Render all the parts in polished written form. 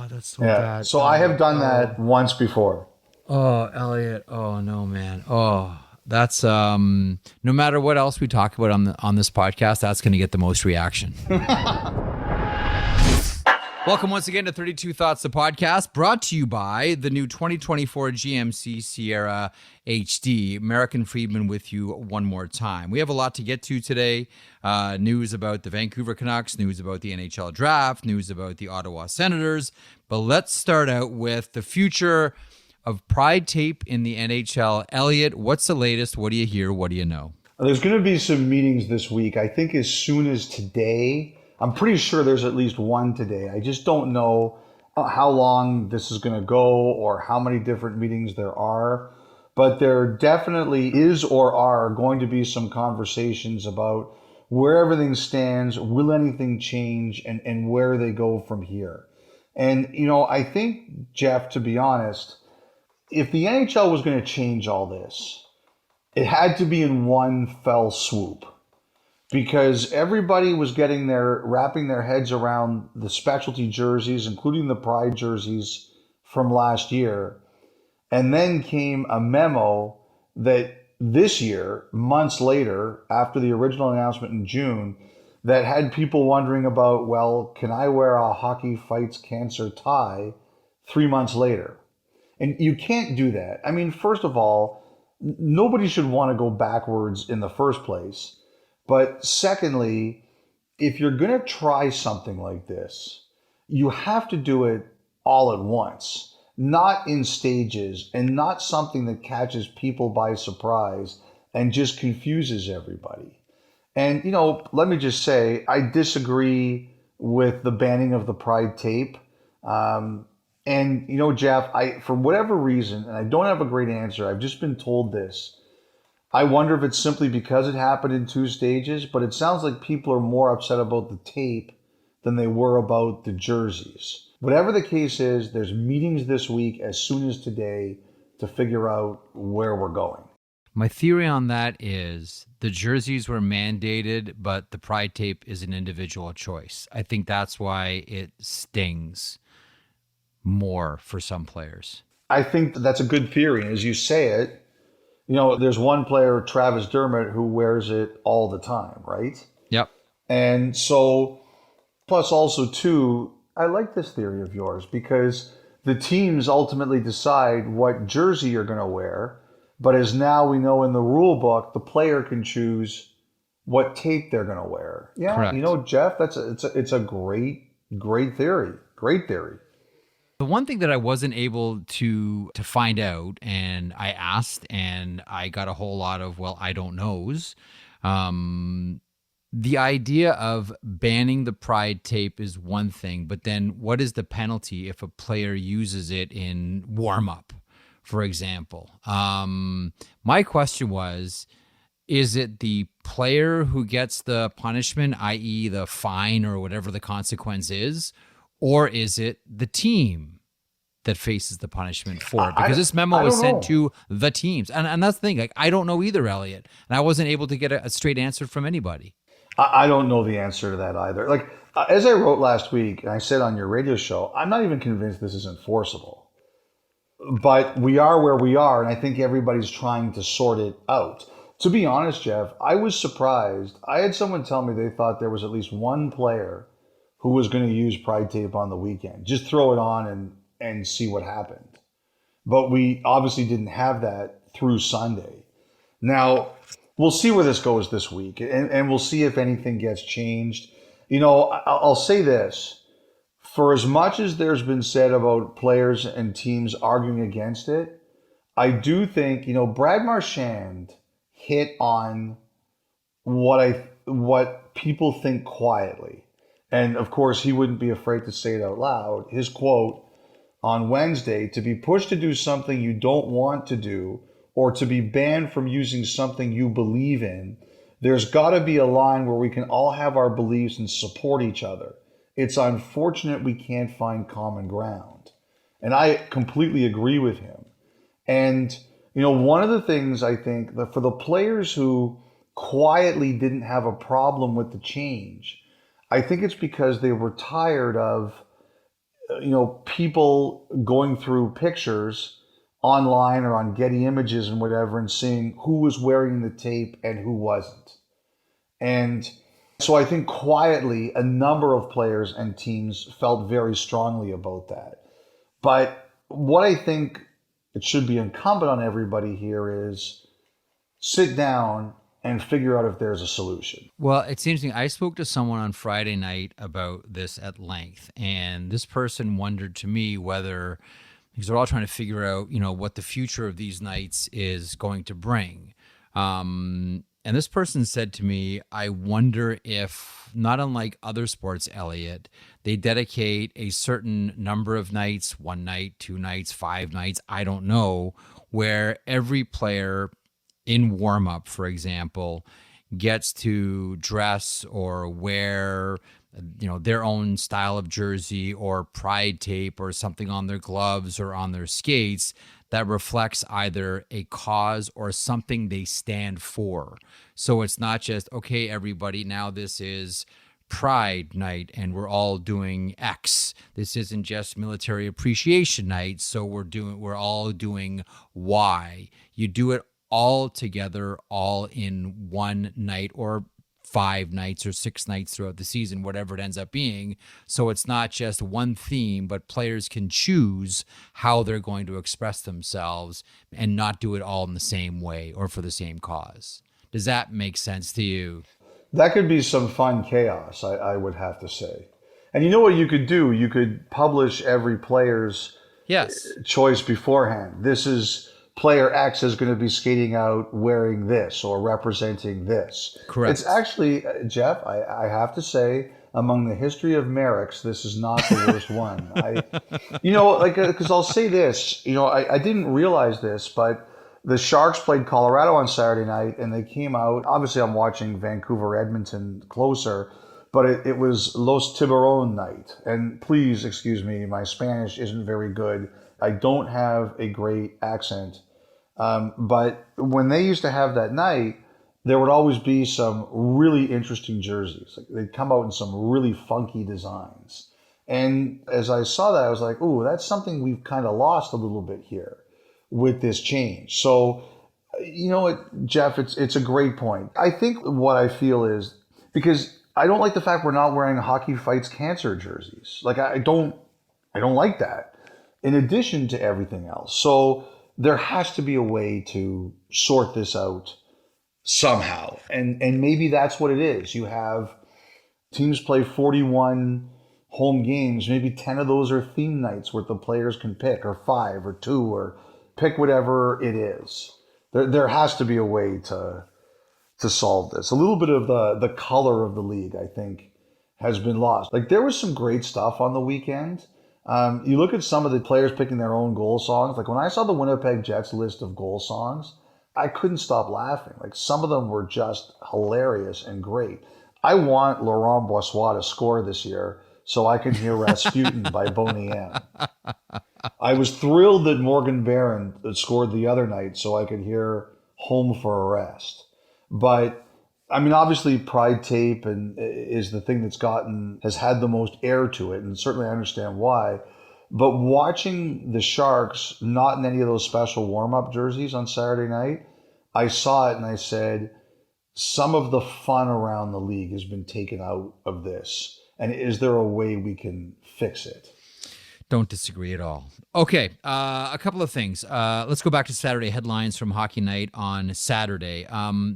Oh, that's so Yeah. bad. So I have Elliotte. done Oh. that once before. Oh, Elliotte. Oh no, man. Oh, that's no matter what else we talk about on this podcast, that's going to get the most reaction. Welcome once again to 32 Thoughts, the podcast, brought to you by the new 2024 GMC Sierra HD. American Friedman with you one more time. We have a lot to get to today. News about the Vancouver Canucks, news about the NHL Draft, news about the Ottawa Senators. But let's start out with the future of Pride Tape in the NHL. Elliotte, what's the latest? What do you hear? What do you know? There's going to be some meetings this week. I think as soon as today. I'm pretty sure there's at least one today. I just don't know how long this is going to go or how many different meetings there are. But there definitely is or are going to be some conversations about where everything stands, will anything change, and where they go from here. And, I think, Jeff, to be honest, if the NHL was going to change all this, it had to be in one fell swoop. Because everybody was wrapping their heads around the specialty jerseys, including the Pride jerseys from last year. And then came a memo that this year, months later, after the original announcement in June, that had people wondering about, well, can I wear a hockey fights cancer tie 3 months later? And you can't do that. I mean, first of all, nobody should want to go backwards in the first place. But secondly, if you're going to try something like this, you have to do it all at once, not in stages, and not something that catches people by surprise and just confuses everybody. And, let me just say, I disagree with the banning of the Pride tape. And, Jeff, for whatever reason, and I don't have a great answer, I've just been told this. I wonder if it's simply because it happened in two stages, but it sounds like people are more upset about the tape than they were about the jerseys. Whatever the case is, there's meetings this week as soon as today to figure out where we're going. My theory on that is the jerseys were mandated, but the Pride tape is an individual choice. I think that's why it stings more for some players. I think that's a good theory. As you say it, there's one player, Travis Dermott, who wears it all the time, right? Yep. And so, plus also too, I like this theory of yours because the teams ultimately decide what jersey you're going to wear. But as now we know in the rule book, the player can choose what tape they're going to wear. Yeah, Correct. Jeff, it's a great theory. Great theory. The one thing that I wasn't able to find out, and I asked, and I got a whole lot of, well, I don't knows. The idea of banning the Pride tape is one thing, but then what is the penalty if a player uses it in warm-up, for example? My question was, is it the player who gets the punishment, i.e. the fine or whatever the consequence is, or is it the team that faces the punishment for it? Because this memo was sent to the teams. And that's the thing. Like, I don't know either, Elliotte. And I wasn't able to get a straight answer from anybody. I don't know the answer to that either. Like, as I wrote last week, and I said on your radio show, I'm not even convinced this is enforceable. But we are where we are, and I think everybody's trying to sort it out. To be honest, Jeff, I was surprised. I had someone tell me they thought there was at least one player who was going to use Pride tape on the weekend. Just throw it on and see what happened. But we obviously didn't have that through Sunday. Now, we'll see where this goes this week, and we'll see if anything gets changed. I'll say this. For as much as there's been said about players and teams arguing against it, I do think, Brad Marchand hit on what people think quietly. And of course, he wouldn't be afraid to say it out loud. His quote on Wednesday, to be pushed to do something you don't want to do or to be banned from using something you believe in, there's got to be a line where we can all have our beliefs and support each other. It's unfortunate we can't find common ground. And I completely agree with him. And, one of the things I think that for the players who quietly didn't have a problem with the change, I think it's because they were tired of people going through pictures online or on Getty Images and whatever and seeing who was wearing the tape and who wasn't. And so I think quietly a number of players and teams felt very strongly about that. But what I think it should be incumbent on everybody here is sit down and figure out if there's a solution. Well, it seems to me, I spoke to someone on Friday night about this at length, and this person wondered to me whether, because they're all trying to figure out, what the future of these nights is going to bring. And this person said to me, I wonder if, not unlike other sports, Elliotte, they dedicate a certain number of nights, 1 night, 2 nights, 5 nights, I don't know, where every player in warm-up, for example, gets to dress or wear, their own style of jersey or pride tape or something on their gloves or on their skates that reflects either a cause or something they stand for. So it's not just, okay, everybody, now this is Pride Night and we're all doing X. This isn't just Military Appreciation Night, so we're all doing Y. You do it all together, all in one night or 5 nights or 6 nights throughout the season, whatever it ends up being. So it's not just one theme, but players can choose how they're going to express themselves and not do it all in the same way or for the same cause. Does that make sense to you? That could be some fun chaos, I would have to say. And you know what you could do? You could publish every player's choice beforehand. This is player X is going to be skating out wearing this or representing this. Correct. It's actually, Jeff, I have to say, among the history of Merricks, this is not the worst one. Because I'll say this, I didn't realize this, but the Sharks played Colorado on Saturday night, and they came out. Obviously, I'm watching Vancouver-Edmonton closer, but it was Los Tiburon night. And please excuse me, my Spanish isn't very good. I don't have a great accent. But when they used to have that night, there would always be some really interesting jerseys. Like they'd come out in some really funky designs. And as I saw that, I was like, ooh, that's something we've kind of lost a little bit here with this change. So, you know what, Jeff, it's a great point. I think what I feel is, because I don't like the fact we're not wearing Hockey Fights Cancer jerseys. Like I don't like that, in addition to everything else. So there has to be a way to sort this out somehow. And maybe that's what it is. You have teams play 41 home games. Maybe 10 of those are theme nights where the players can pick, or 5 or 2, or pick whatever it is. There has to be a way to solve this. A little bit of the color of the league, I think, has been lost. Like there was some great stuff on the weekend. You look at some of the players picking their own goal songs. Like when I saw the Winnipeg Jets list of goal songs, I couldn't stop laughing. Like some of them were just hilarious and great. I want Laurent Brossoit to score this year so I can hear Rasputin by Boney M. I was thrilled that Morgan Barron scored the other night so I could hear Home for a Rest. But I mean, obviously Pride Tape is the thing has had the most air to it, and certainly I understand why. But watching the Sharks not in any of those special warm-up jerseys on Saturday night, I saw it and I said, some of the fun around the league has been taken out of this. And is there a way we can fix it? Don't disagree at all. Okay, a couple of things. Let's go back to Saturday headlines from Hockey Night on Saturday.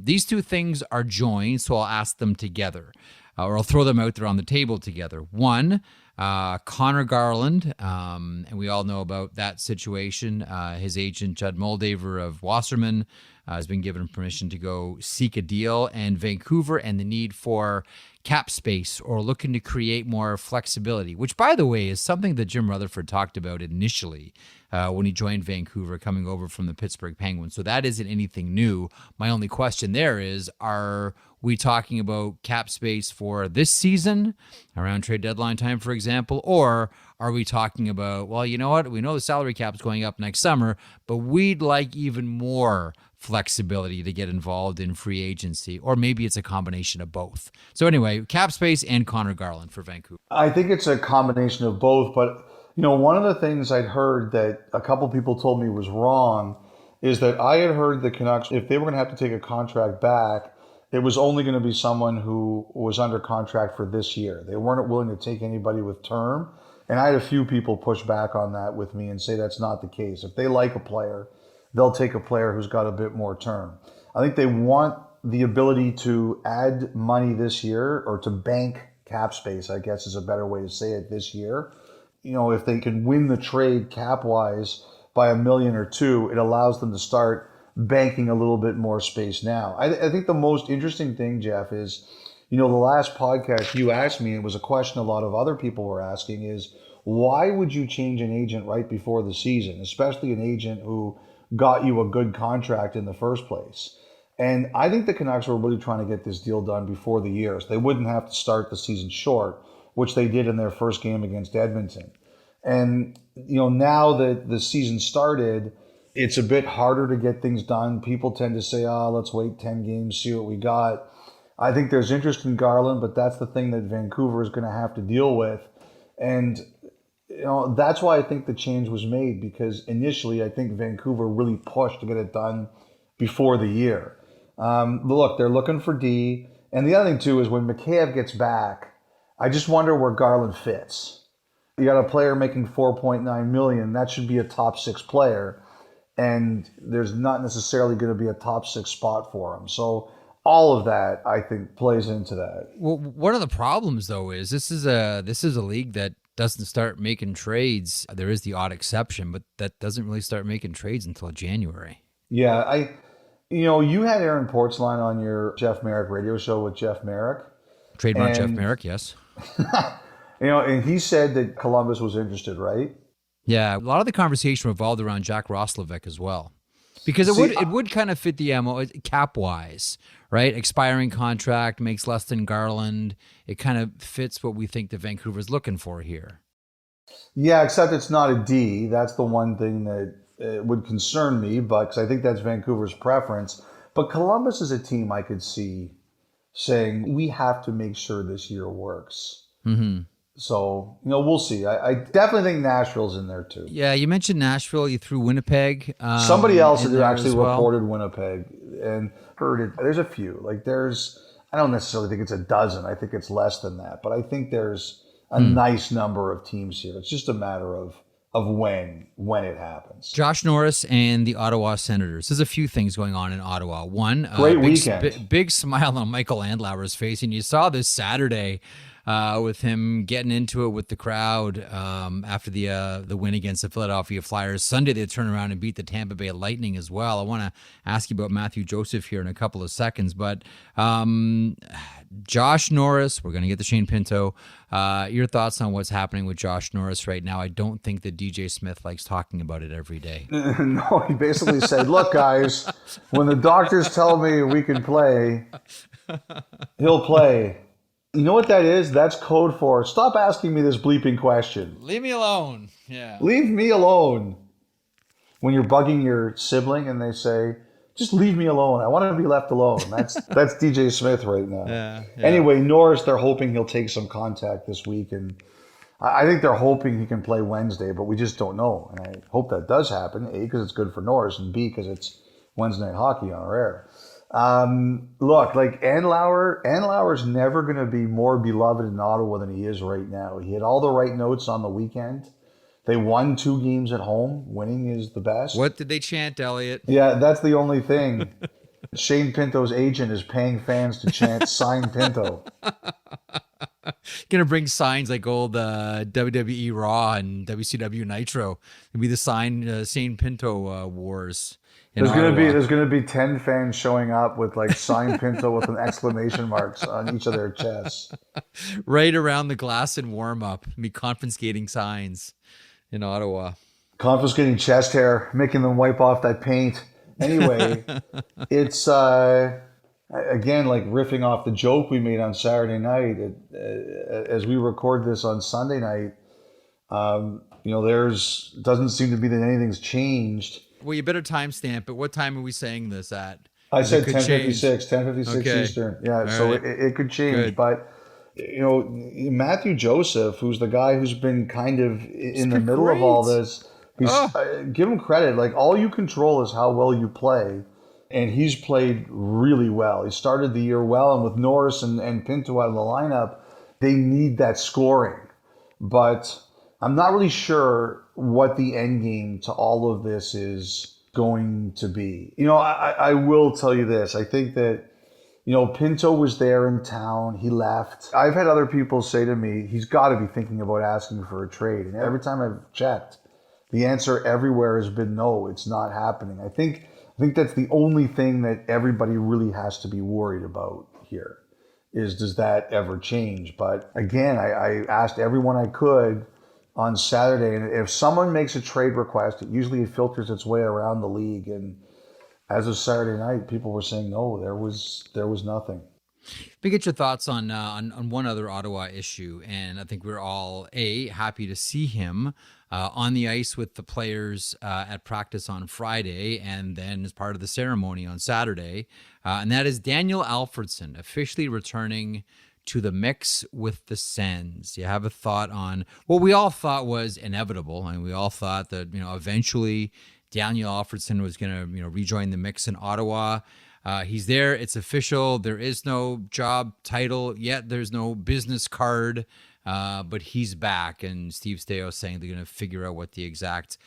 These two things are joined, so I'll ask them together, or I'll throw them out there on the table together. One, Conor Garland, and we all know about that situation. His agent, Judd Moldaver of Wasserman, has been given permission to go seek a deal, and Vancouver and the need for cap space or looking to create more flexibility, which, by the way, is something that Jim Rutherford talked about initially when he joined Vancouver coming over from the Pittsburgh Penguins. So that isn't anything new. My only question there is, are we talking about cap space for this season, around trade deadline time, for example, or are we talking about, well, you know what, we know the salary cap is going up next summer, but we'd like even more flexibility to get involved in free agency, or maybe it's a combination of both. So anyway, cap space and Conor Garland for Vancouver. I think it's a combination of both, but One of the things I'd heard that a couple people told me was wrong is that I had heard the Canucks, if they were going to have to take a contract back, it was only going to be someone who was under contract for this year. They weren't willing to take anybody with term. And I had a few people push back on that with me and say that's not the case. If they like a player, they'll take a player who's got a bit more term. I think they want the ability to add money this year, or to bank cap space, I guess is a better way to say it, this year. If they can win the trade cap-wise by $1 million or $2 million, it allows them to start banking a little bit more space now. I think the most interesting thing, Jeff, is, the last podcast you asked me, it was a question a lot of other people were asking, is why would you change an agent right before the season, especially an agent who got you a good contract in the first place? And I think the Canucks were really trying to get this deal done before the year, so they wouldn't have to start the season short, which they did in their first game against Edmonton. And, now that the season started, it's a bit harder to get things done. People tend to say, let's wait 10 games, see what we got. I think there's interest in Garland, but that's the thing that Vancouver is going to have to deal with. And, that's why I think the change was made, because initially I think Vancouver really pushed to get it done before the year. Look, they're looking for D. And the other thing, too, is when Mikheyev gets back, I just wonder where Garland fits. You got a player making $4.9 million. That should be a top 6 player. And there's not necessarily going to be a top 6 spot for him. So all of that, I think, plays into that. Well, one of the problems, though, is this is a league that doesn't start making trades. There is the odd exception, but that doesn't really start making trades until January. Yeah, you had Aaron Portzline on your Jeff Merrick radio show with Jeff Merrick. Trademark Jeff Merrick, yes. And he said that Columbus was interested, right? Yeah, a lot of the conversation revolved around Jack Roslovic as well, because it would kind of fit the MO cap wise, right? Expiring contract, makes less than Garland. It kind of fits what we think that Vancouver's looking for here. Yeah, except it's not a D. That's the one thing that would concern me, because I think that's Vancouver's preference. But Columbus is a team I could see saying, we have to make sure this year works. Mm-hmm. So, we'll see. I definitely think Nashville's in there too. Yeah, you mentioned Nashville. You threw Winnipeg. Somebody else had actually reported Winnipeg and heard it. There's a few. I don't necessarily think it's a dozen. I think it's less than that. But I think there's a nice number of teams here. It's just a matter of when it happens. Josh Norris and the Ottawa Senators. There's a few things going on in Ottawa. One, great weekend. Big smile on Michael Andlauer's face. And you saw this Saturday with him getting into it with the crowd after the win against the Philadelphia Flyers. Sunday, they turn around and beat the Tampa Bay Lightning as well. I want to ask you about Matthew Joseph here in a couple of seconds. But Josh Norris, we're going to get to Shane Pinto. Your thoughts on what's happening with Josh Norris right now? I don't think that DJ Smith likes talking about it every day. No, he basically said, look, guys, when the doctors tell me we can play, he'll play. You know what that is? That's code for stop asking me this bleeping question. Leave me alone. Yeah. Leave me alone. When you're bugging your sibling and they say, just leave me alone. I want to be left alone. That's DJ Smith right now. Yeah. Anyway, Norris, they're hoping he'll take some contact this week. And I think they're hoping he can play Wednesday, but we just don't know. And I hope that does happen, A, because it's good for Norris, and B, because it's Wednesday Night Hockey on our air. Look, Andlauer's never going to be more beloved in Ottawa than he is right now. He had all the right notes on the weekend. They won 2 games at home. Winning is the best. What did they chant, Elliotte? Yeah, that's the only thing. Shane Pinto's agent is paying fans to chant "Sign Pinto." Gonna bring signs like old WWE Raw and WCW Nitro. It'll be the Shane Pinto wars. There's gonna be 10 fans showing up with "Sign Pinto" with an exclamation marks on each of their chests. Right around the glass in warm up. Be confiscating signs in Ottawa. Confiscating chest hair, making them wipe off that paint. Anyway, it's again, riffing off the joke we made on Saturday night. As we record this on Sunday night, there's doesn't seem to be that anything's changed. Well, you better timestamp it. What time are we saying this at? I said 10:56 okay. Eastern. Yeah, All so right. it could change. Good. But Matthew Joseph, who's the guy who's been kind of in the been middle of all great. this, Oh, give him credit. Like, all you control is how well you play. And he's played really well. He started the year well, and with Norris and Pinto out of the lineup, they need that scoring. But I'm not really sure what the end game to all of this is going to be. I will tell you this. I think that, Pinto was there in town. He left. I've had other people say to me, he's got to be thinking about asking for a trade. And every time I've checked, the answer everywhere has been no, it's not happening. I think that's the only thing that everybody really has to be worried about here is, does that ever change? But again, I asked everyone I could on Saturday, and if someone makes a trade request, it usually filters its way around the league. And as of Saturday night, people were saying no, there was nothing. we get your thoughts on one other Ottawa issue, and I think we're all happy to see him on the ice with the players at practice on Friday, and then as part of the ceremony on Saturday, and that is Daniel Alfredsson officially returning to the mix with the Sens. You have a thought on what we all thought was inevitable, and we all thought that eventually Daniel Alfredsson was going to rejoin the mix in Ottawa. He's there. It's official. There is no job title yet. There's no business card, but he's back. And Steve Staios saying they're going to figure out what the exact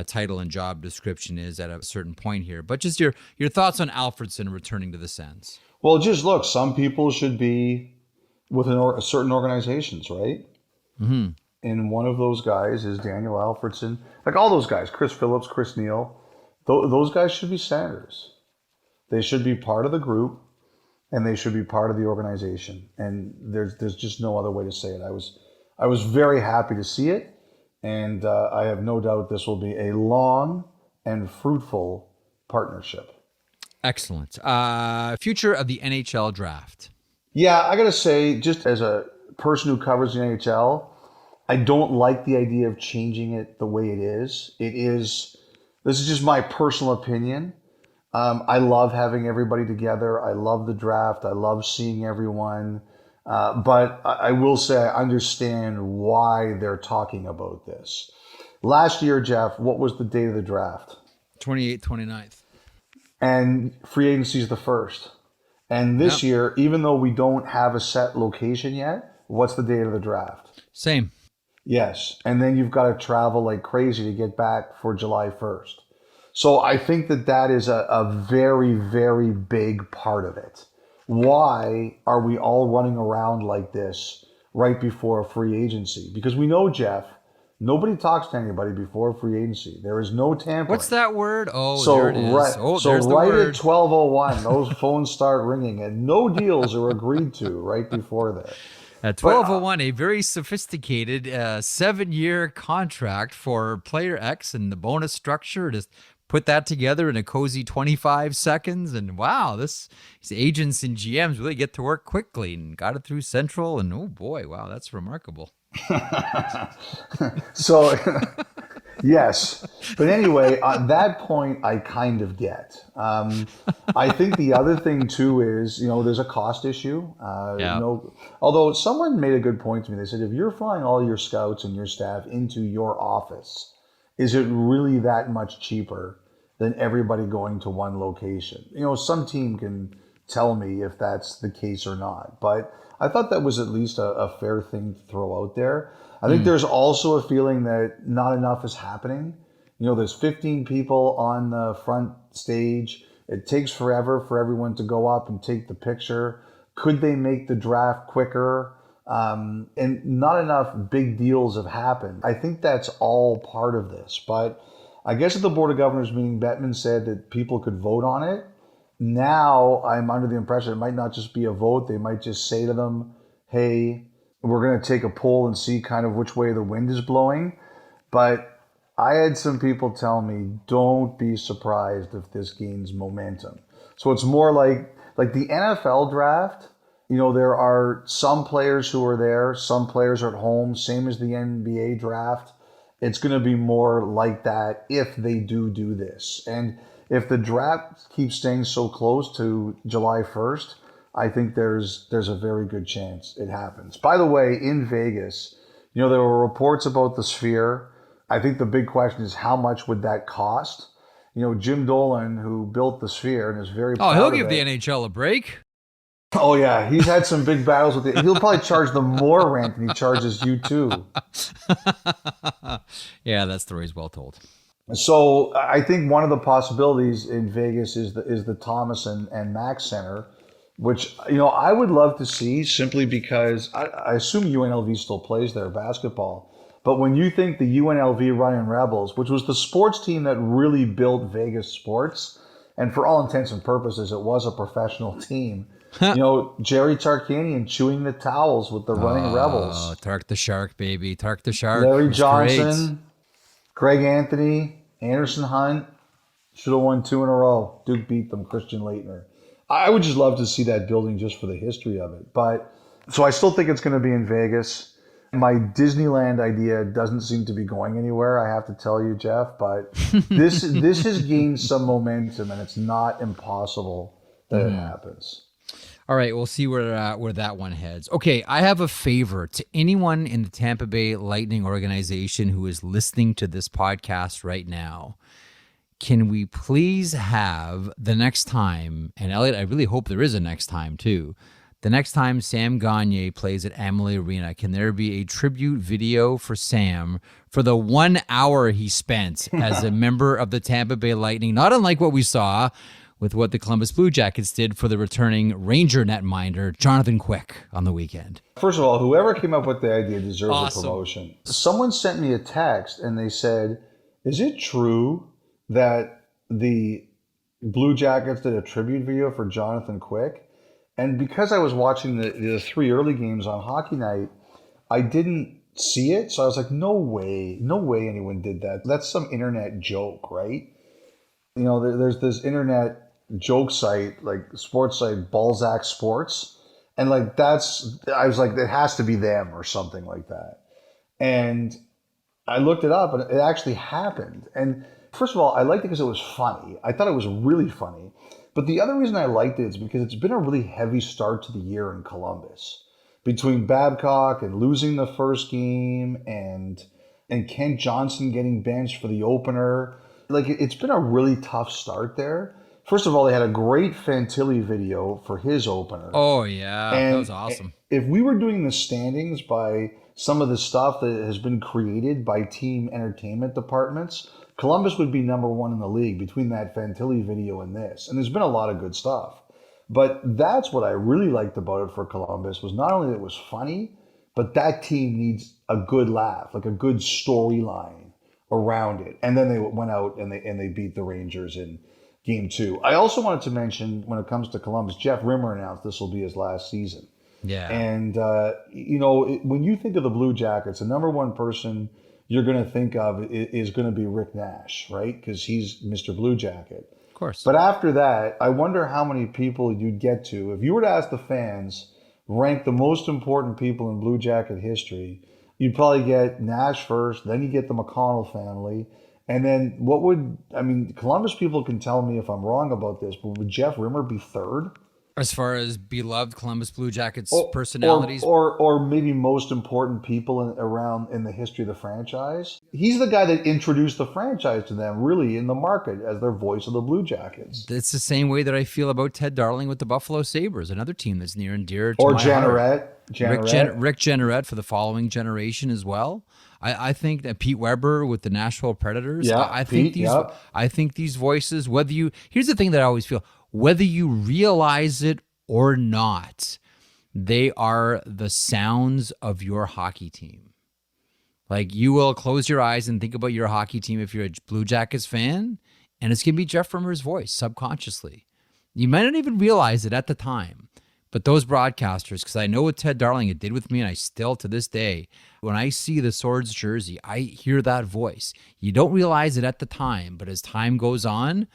title and job description is at a certain point here. But just your thoughts on Alfredsson returning to the Sens. Well, just look, some people should be with certain organizations, right? Mm-hmm. And one of those guys is Daniel Alfredsson. Like all those guys, Chris Phillips, Chris Neal, those guys should be Senators. They should be part of the group, and they should be part of the organization. And there's just no other way to say it. I was very happy to see it, and I have no doubt this will be a long and fruitful partnership. Excellent. Future of the NHL draft. Yeah, I got to say, just as a person who covers the NHL, I don't like the idea of changing it the way it is. This is just my personal opinion. I love having everybody together. I love the draft. I love seeing everyone. But I will say I understand why they're talking about this. Last year, Jeff, what was the date of the draft? 28th, 29th. And free agency is the 1st. And this year, even though we don't have a set location yet, what's the date of the draft? Same. Yes. And then you've got to travel like crazy to get back for July 1st. So I think that is a very, very big part of it. Why are we all running around like this right before free agency? Because we know, Jeff, nobody talks to anybody before free agency. There is no tampering. What's that word? Oh, so there it is. Right, oh, so there's the right word. at 12:01, those phones start ringing, and no deals are agreed to right before that. At 12:01, a very sophisticated 7-year contract for player X and the bonus structure. Just put that together in a cozy 25 seconds, and wow, these agents and GMs really get to work quickly and got it through Central, and oh boy, wow, that's remarkable. So, yes. But anyway, at that point, I kind of get. I think the other thing, too, is, there's a cost issue. Although someone made a good point to me. They said, if you're flying all your scouts and your staff into your office, is it really that much cheaper than everybody going to one location? Some team can tell me if that's the case or not. But I thought that was at least a fair thing to throw out there. I think there's also a feeling that not enough is happening. There's 15 people on the front stage. It takes forever for everyone to go up and take the picture. Could they make the draft quicker? And not enough big deals have happened. I think that's all part of this. But I guess at the Board of Governors meeting, Bettman said that people could vote on it. Now I'm under the impression it might not just be a vote. They might just say to them, hey, we're going to take a poll and see kind of which way the wind is blowing. But I had some people tell me, don't be surprised if this gains momentum. So it's more like the NFL draft. There are some players who are there, some players are at home, same as the NBA draft. It's going to be more like that if they do this. And if the draft keeps staying so close to July 1st, I think there's a very good chance it happens. By the way, in Vegas, there were reports about the Sphere. I think the big question is how much would that cost? Jim Dolan, who built the Sphere and is very proud he'll of give the it. NHL a break. Oh yeah, he's had some big battles with it. He'll probably charge them more rent than he charges you too. Yeah, that story's well told. So I think one of the possibilities in Vegas is the Thomas and Mack Center, which I would love to see simply because I assume UNLV still plays there basketball. But when you think the UNLV Running Rebels, which was the sports team that really built Vegas sports, and for all intents and purposes, it was a professional team. Jerry Tarkanian chewing the towels with the Running Rebels. Tark the Shark, baby. Tark the Shark. Larry Johnson, Greg Anthony, Anderson Hunt should have won 2 in a row. Duke beat them, Christian Laettner. I would just love to see that building just for the history of it. So I still think it's going to be in Vegas. My Disneyland idea doesn't seem to be going anywhere, I have to tell you, Jeff. But this has gained some momentum, and it's not impossible that it happens. All right, we'll see where that one heads. Okay, I have a favor to anyone in the Tampa Bay Lightning organization who is listening to this podcast right now. Can we please have the next time, and Elliotte, I really hope there is a next time too, the next time Sam Gagner plays at Amalie Arena, can there be a tribute video for Sam for the 1 hour he spent as a member of the Tampa Bay Lightning, not unlike what we saw with what the Columbus Blue Jackets did for the returning Ranger netminder, Jonathan Quick, on the weekend? First of all, whoever came up with the idea deserves Awesome. a promotion. Someone sent me a text and they said, is it true that the Blue Jackets did a tribute video for Jonathan Quick? And because I was watching the 3 early games on Hockey Night, I didn't see it. So I was like, no way anyone did that. That's some internet joke, right? There's this internet joke site, like sports site, Balzac Sports. And I was like, it has to be them or something like that. And I looked it up and it actually happened. And first of all, I liked it because it was funny. I thought it was really funny. But the other reason I liked it is because it's been a really heavy start to the year in Columbus. Between Babcock and losing the first game and Kent Johnson getting benched for the opener. It's been a really tough start there. First of all, they had a great Fantilli video for his opener. Oh, yeah. That was awesome. If we were doing the standings by some of the stuff that has been created by team entertainment departments, Columbus would be number 1 in the league between that Fantilli video and this. And there's been a lot of good stuff. But that's what I really liked about it for Columbus was not only that it was funny, but that team needs a good laugh, like a good storyline around it. And then they went out and they beat the Rangers in Game 2. I also wanted to mention, when it comes to Columbus, Jeff Rimmer announced this will be his last season. Yeah. And, when you think of the Blue Jackets, the number one person you're going to think of is going to be Rick Nash, right? Because he's Mr. Blue Jacket. Of course. But after that, I wonder how many people you'd get to. If you were to ask the fans, rank the most important people in Blue Jacket history, you'd probably get Nash first, then you get the McConnell family. And then Columbus people can tell me if I'm wrong about this, but would Jeff Rimmer be third? As far as beloved Columbus Blue Jackets personalities? Or maybe most important people around in the history of the franchise. He's the guy that introduced the franchise to them, really, in the market as their voice of the Blue Jackets. It's the same way that I feel about Ted Darling with the Buffalo Sabres, another team that's near and dear to my heart. Rick Jeanneret for the following generation as well. I think that Pete Weber with the Nashville Predators. Yeah, I think these voices, here's the thing that I always feel, whether you realize it or not, they are the sounds of your hockey team. Like, you will close your eyes and think about your hockey team if you're a Blue Jackets fan, and it's going to be Jeff Rimmer's voice subconsciously. You might not even realize it at the time, but those broadcasters, because I know what Ted Darling it did with me, and I still, to this day, when I see the Swords jersey, I hear that voice. You don't realize it at the time, but as time goes on,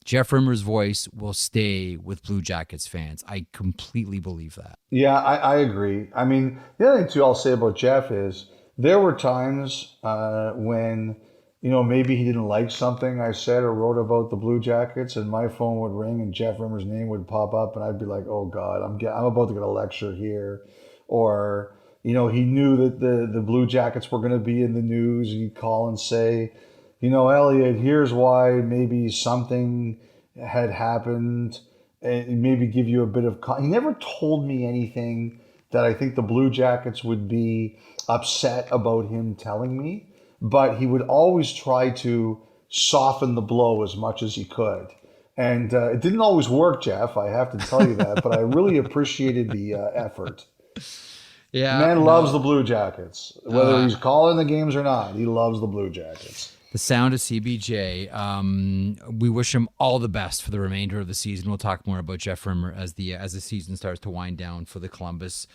Jeff Rimmer's voice will stay with Blue Jackets fans. I completely believe that. Yeah, I agree. I mean, the other thing, too, I'll say about Jeff is there were times when maybe he didn't like something I said or wrote about the Blue Jackets, and my phone would ring and Jeff Rimmer's name would pop up, and I'd be like, "Oh God, I'm about to get a lecture here," or he knew that the Blue Jackets were going to be in the news, and he'd call and say, Elliotte, here's why maybe something had happened, and maybe give you a bit of. He never told me anything that I think the Blue Jackets would be upset about him telling me, but he would always try to soften the blow as much as he could. And it didn't always work, Jeff, I have to tell you that, but I really appreciated the effort. Yeah, Man loves the Blue Jackets. Whether he's calling the games or not, he loves the Blue Jackets. The sound of CBJ. We wish him all the best for the remainder of the season. We'll talk more about Jeff Rimmer as the season starts to wind down for the Columbus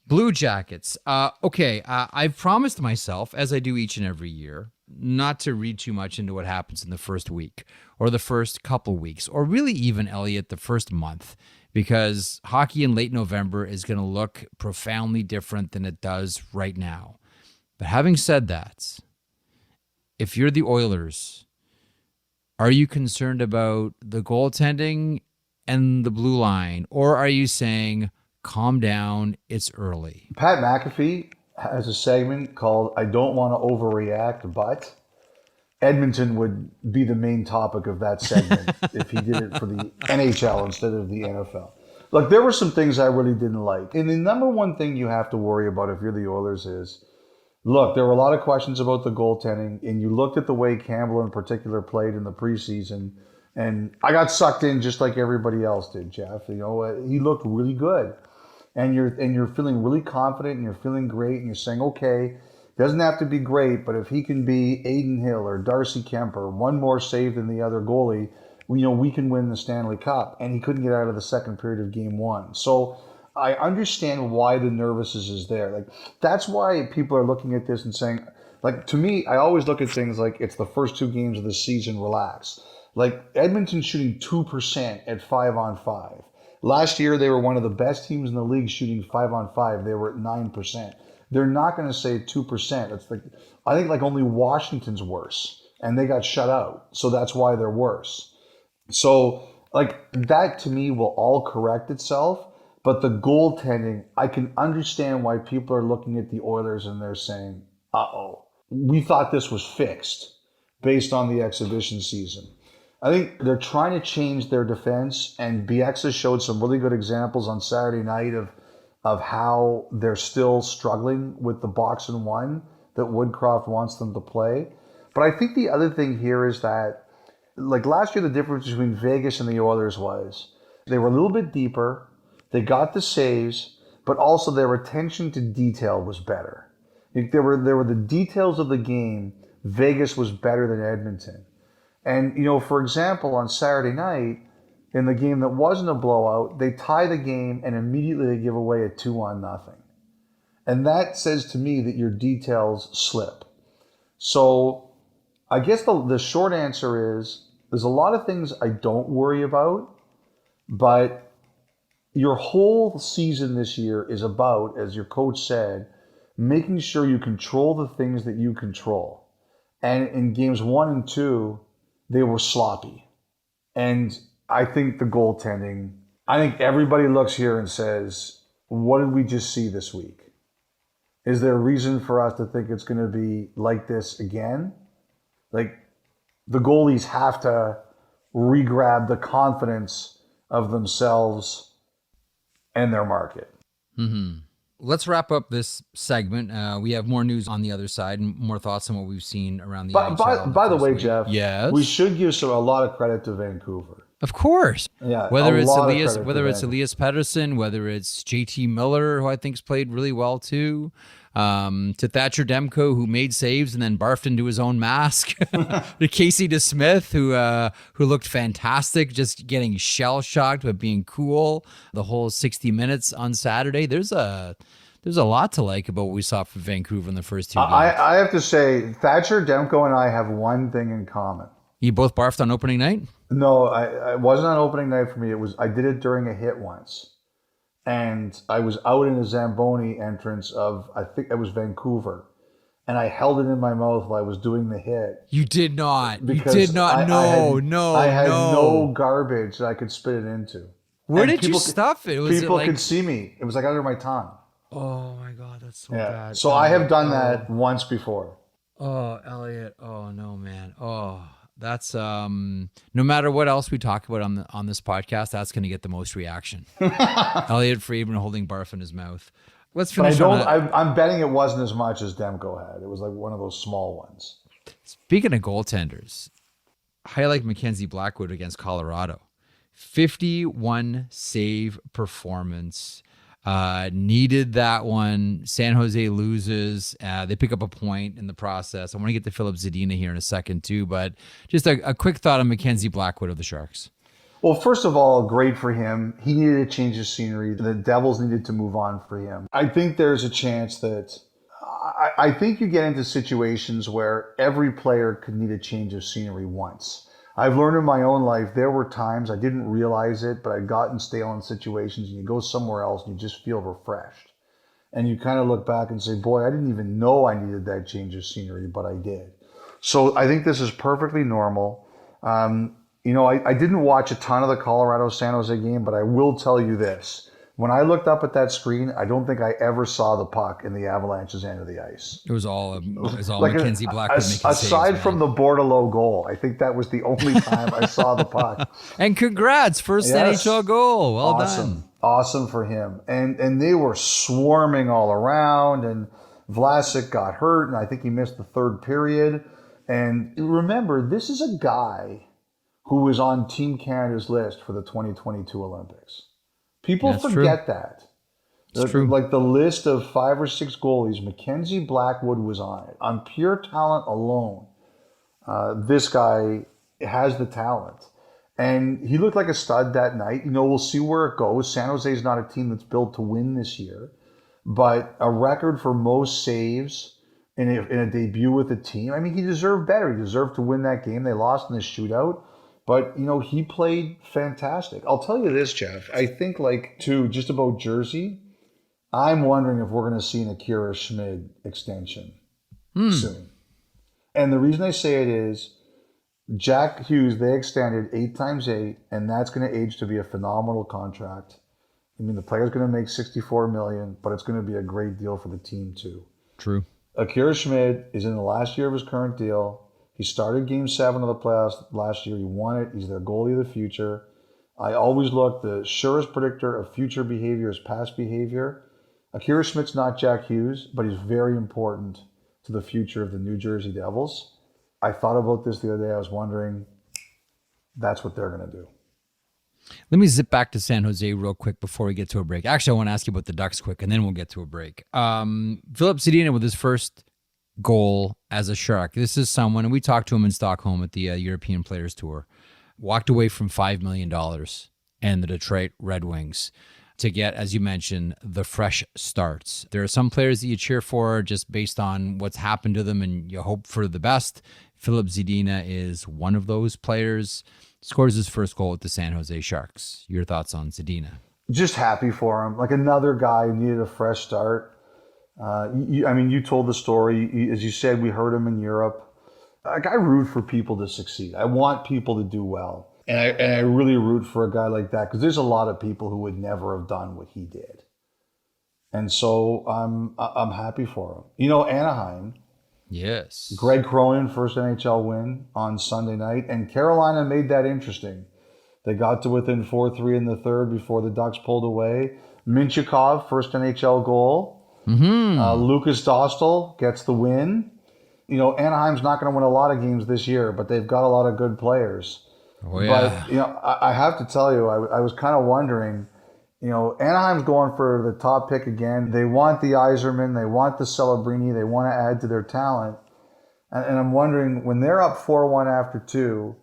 Blue Jackets. I've promised myself, as I do each and every year, not to read too much into what happens in the first week or the first couple weeks, or really even, Elliotte, the first month, because hockey in late November is going to look profoundly different than it does right now. But having said that, if you're the Oilers, are you concerned about the goaltending and the blue line, or are you saying, calm down, it's early? Pat McAfee has a segment called I Don't Want to Overreact, but Edmonton would be the main topic of that segment if he did it for the NHL instead of the NFL. Look, there were some things I really didn't like. And the number one thing you have to worry about if you're the Oilers is, look, there were a lot of questions about the goaltending, and you looked at the way Campbell in particular played in the preseason, and I got sucked in just like everybody else did, Jeff. He looked really good. And you're feeling really confident, and you're feeling great, and you're saying, okay, doesn't have to be great, but if he can be Aiden Hill or Darcy Kemper, one more save than the other goalie, we can win the Stanley Cup. And he couldn't get out of the second period of game one. So I understand why the nervousness is there. Like, that's why people are looking at this and saying, like, to me, I always look at things like it's the first two games of the season, relax. Like, Edmonton's shooting 2% at 5-on-5. Last year, they were one of the best teams in the league shooting 5-on-5. They were at 9%. They're not going to say 2%. It's like, I think like only Washington's worse, and they got shut out. So that's why they're worse. So like that to me will all correct itself. But the goaltending, I can understand why people are looking at the Oilers and they're saying, uh-oh, we thought this was fixed based on the exhibition season. I think they're trying to change their defense, and BX has showed some really good examples on Saturday night of how they're still struggling with the box and one that Woodcroft wants them to play. But I think the other thing here is that, like last year, the difference between Vegas and the Oilers was they were a little bit deeper, they got the saves, but also their attention to detail was better. There were the details of the game. Vegas was better than Edmonton. And, for example, on Saturday night, in the game that wasn't a blowout, they tie the game and immediately they give away a 2-0. And that says to me that your details slip. So I guess the short answer is there's a lot of things I don't worry about, but your whole season this year is about, as your coach said, making sure you control the things that you control. And in games 1 and 2, they were sloppy. And I think the goaltending, I think everybody looks here and says, what did we just see this week? Is there a reason for us to think it's going to be like this again? Like, the goalies have to re-grab the confidence of themselves and their market. Mm-hmm. Let's wrap up this segment. We have more news on the other side and more thoughts on what we've seen around the NHL. By the way, week. Jeff, yes, we should give a lot of credit to Vancouver. Of course. Yeah, whether it's Elias Pettersson, whether it's JT Miller, who I think's played really well too, to Thatcher Demko, who made saves and then barfed into his own mask, to Casey DeSmith, who looked fantastic, just getting shell shocked but being cool the whole 60 minutes on Saturday. There's a lot to like about what we saw from Vancouver in the first two games. I have to say, Thatcher Demko and I have one thing in common. You both barfed on opening night? No, it wasn't on opening night for me. I did it during a hit once. And I was out in a Zamboni entrance of, I think it was Vancouver. and I held it in my mouth while I was doing the hit. You did not. Because You did not. I had no garbage that I could spit it into. Where did you stuff it? People could see me. It was like under my tongue. Oh my God, that's so bad. So I have done that once before. Oh, Elliotte. Oh no, man. Oh, that's no matter what else we talk about on this podcast, that's going to get the most reaction. Elliotte Friedman holding barf in his mouth. Let's finish. I'm betting it wasn't as much as Demko had. It was like one of those small ones. Speaking of goaltenders, highlight Mackenzie Blackwood against Colorado. 51 save performance. Needed that one. San Jose loses. They pick up a point in the process. I want to get to Philip Zadina here in a second too, but just a quick thought on Mackenzie Blackwood of the Sharks. Well, first of all, great for him. He needed to change his scenery. The Devils needed to move on for him. I think there's a chance that I think you get into situations where every player could need a change of scenery once. I've learned in my own life, there were times I didn't realize it, but I'd gotten stale in situations, and you go somewhere else and you just feel refreshed. And you kind of look back and say, boy, I didn't even know I needed that change of scenery, but I did. So I think this is perfectly normal. I didn't watch a ton of the Colorado-San Jose game, but I will tell you this. When I looked up at that screen, I don't think I ever saw the puck in the Avalanche's end of the ice. It was all like Mackenzie Blackwood making saves. Aside from the Bordelot goal, I think that was the only time I saw the puck. And congrats, first NHL goal. Well done. Awesome for him. And they were swarming all around, and Vlasic got hurt, and I think he missed the third period. And remember, this is a guy who was on Team Canada's list for the 2022 Olympics. People forget that. It's true. Like the list of 5 or 6 goalies, Mackenzie Blackwood was on it. On pure talent alone, this guy has the talent. And he looked like a stud that night. We'll see where it goes. San Jose is not a team that's built to win this year. But a record for most saves in a debut with a team, I mean, he deserved better. He deserved to win that game. They lost in the shootout. But, he played fantastic. I'll tell you this, Jeff. I think, just about Jersey, I'm wondering if we're going to see an Akira Schmid extension soon. And the reason I say it is Jack Hughes, they extended 8 times 8, and that's going to age to be a phenomenal contract. I mean, the player's going to make $64 million, but it's going to be a great deal for the team, too. True. Akira Schmid is in the last year of his current deal. He started Game 7 of the playoffs last year. He won it. He's their goalie of the future. I always look, the surest predictor of future behavior is past behavior. Akira Schmidt's not Jack Hughes, but he's very important to the future of the New Jersey Devils. I thought about this the other day. I was wondering, that's what they're going to do. Let me zip back to San Jose real quick before we get to a break. Actually, I want to ask you about the Ducks quick, and then we'll get to a break. Philip Zadina with his first goal as a Shark. This is someone, and we talked to him in Stockholm at the European Players Tour, walked away from $5 million and the Detroit Red Wings to get, as you mentioned, the fresh starts. There are some players that you cheer for just based on what's happened to them and you hope for the best. Philip Zadina is one of those players. Scores his first goal with the San Jose Sharks. Your thoughts on Zadina? Just happy for him. Like another guy who needed a fresh start. You told the story. As you said, we heard him in Europe. I root for people to succeed. I want people to do well. And I really root for a guy like that because there's a lot of people who would never have done what he did. And so I'm happy for him. Anaheim. Yes. Greg Cronin, first NHL win on Sunday night. And Carolina made that interesting. They got to within 4-3 in the third before the Ducks pulled away. Minchikov, first NHL goal. Lucas Dostal gets the win. Anaheim's not going to win a lot of games this year, but they've got a lot of good players. Oh, yeah. But, I have to tell you, I was kind of wondering, Anaheim's going for the top pick again. They want the Yzerman. They want the Celebrini. They want to add to their talent. And I'm wondering, when they're up 4-1 after 2,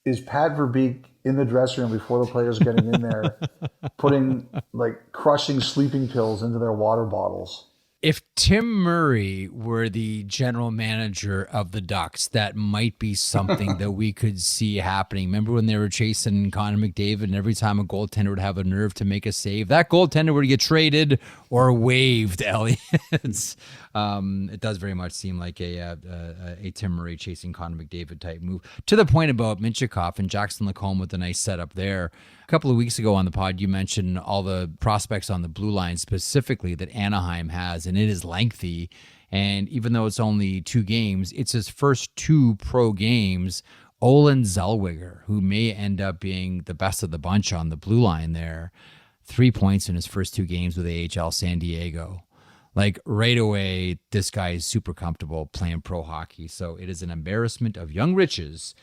is Pat Verbeek in the dressing room before the players are getting in there, putting crushing sleeping pills into their water bottles? If Tim Murray were the general manager of the Ducks, that might be something that we could see happening. Remember when they were chasing Connor McDavid, and every time a goaltender would have a nerve to make a save, that goaltender would get traded or waived, Elliotte. It does very much seem like a Tim Murray chasing Connor McDavid type move. To the point about Minchikov and Jackson Lacombe with a nice setup there. A couple of weeks ago on the pod, you mentioned all the prospects on the blue line specifically that Anaheim has, and it is lengthy. And even though it's only 2 games, it's his first 2 pro games. Olin Zellweger, who may end up being the best of the bunch on the blue line there, 3 points in his first 2 games with AHL San Diego. Like right away, this guy is super comfortable playing pro hockey. So it is an embarrassment of young riches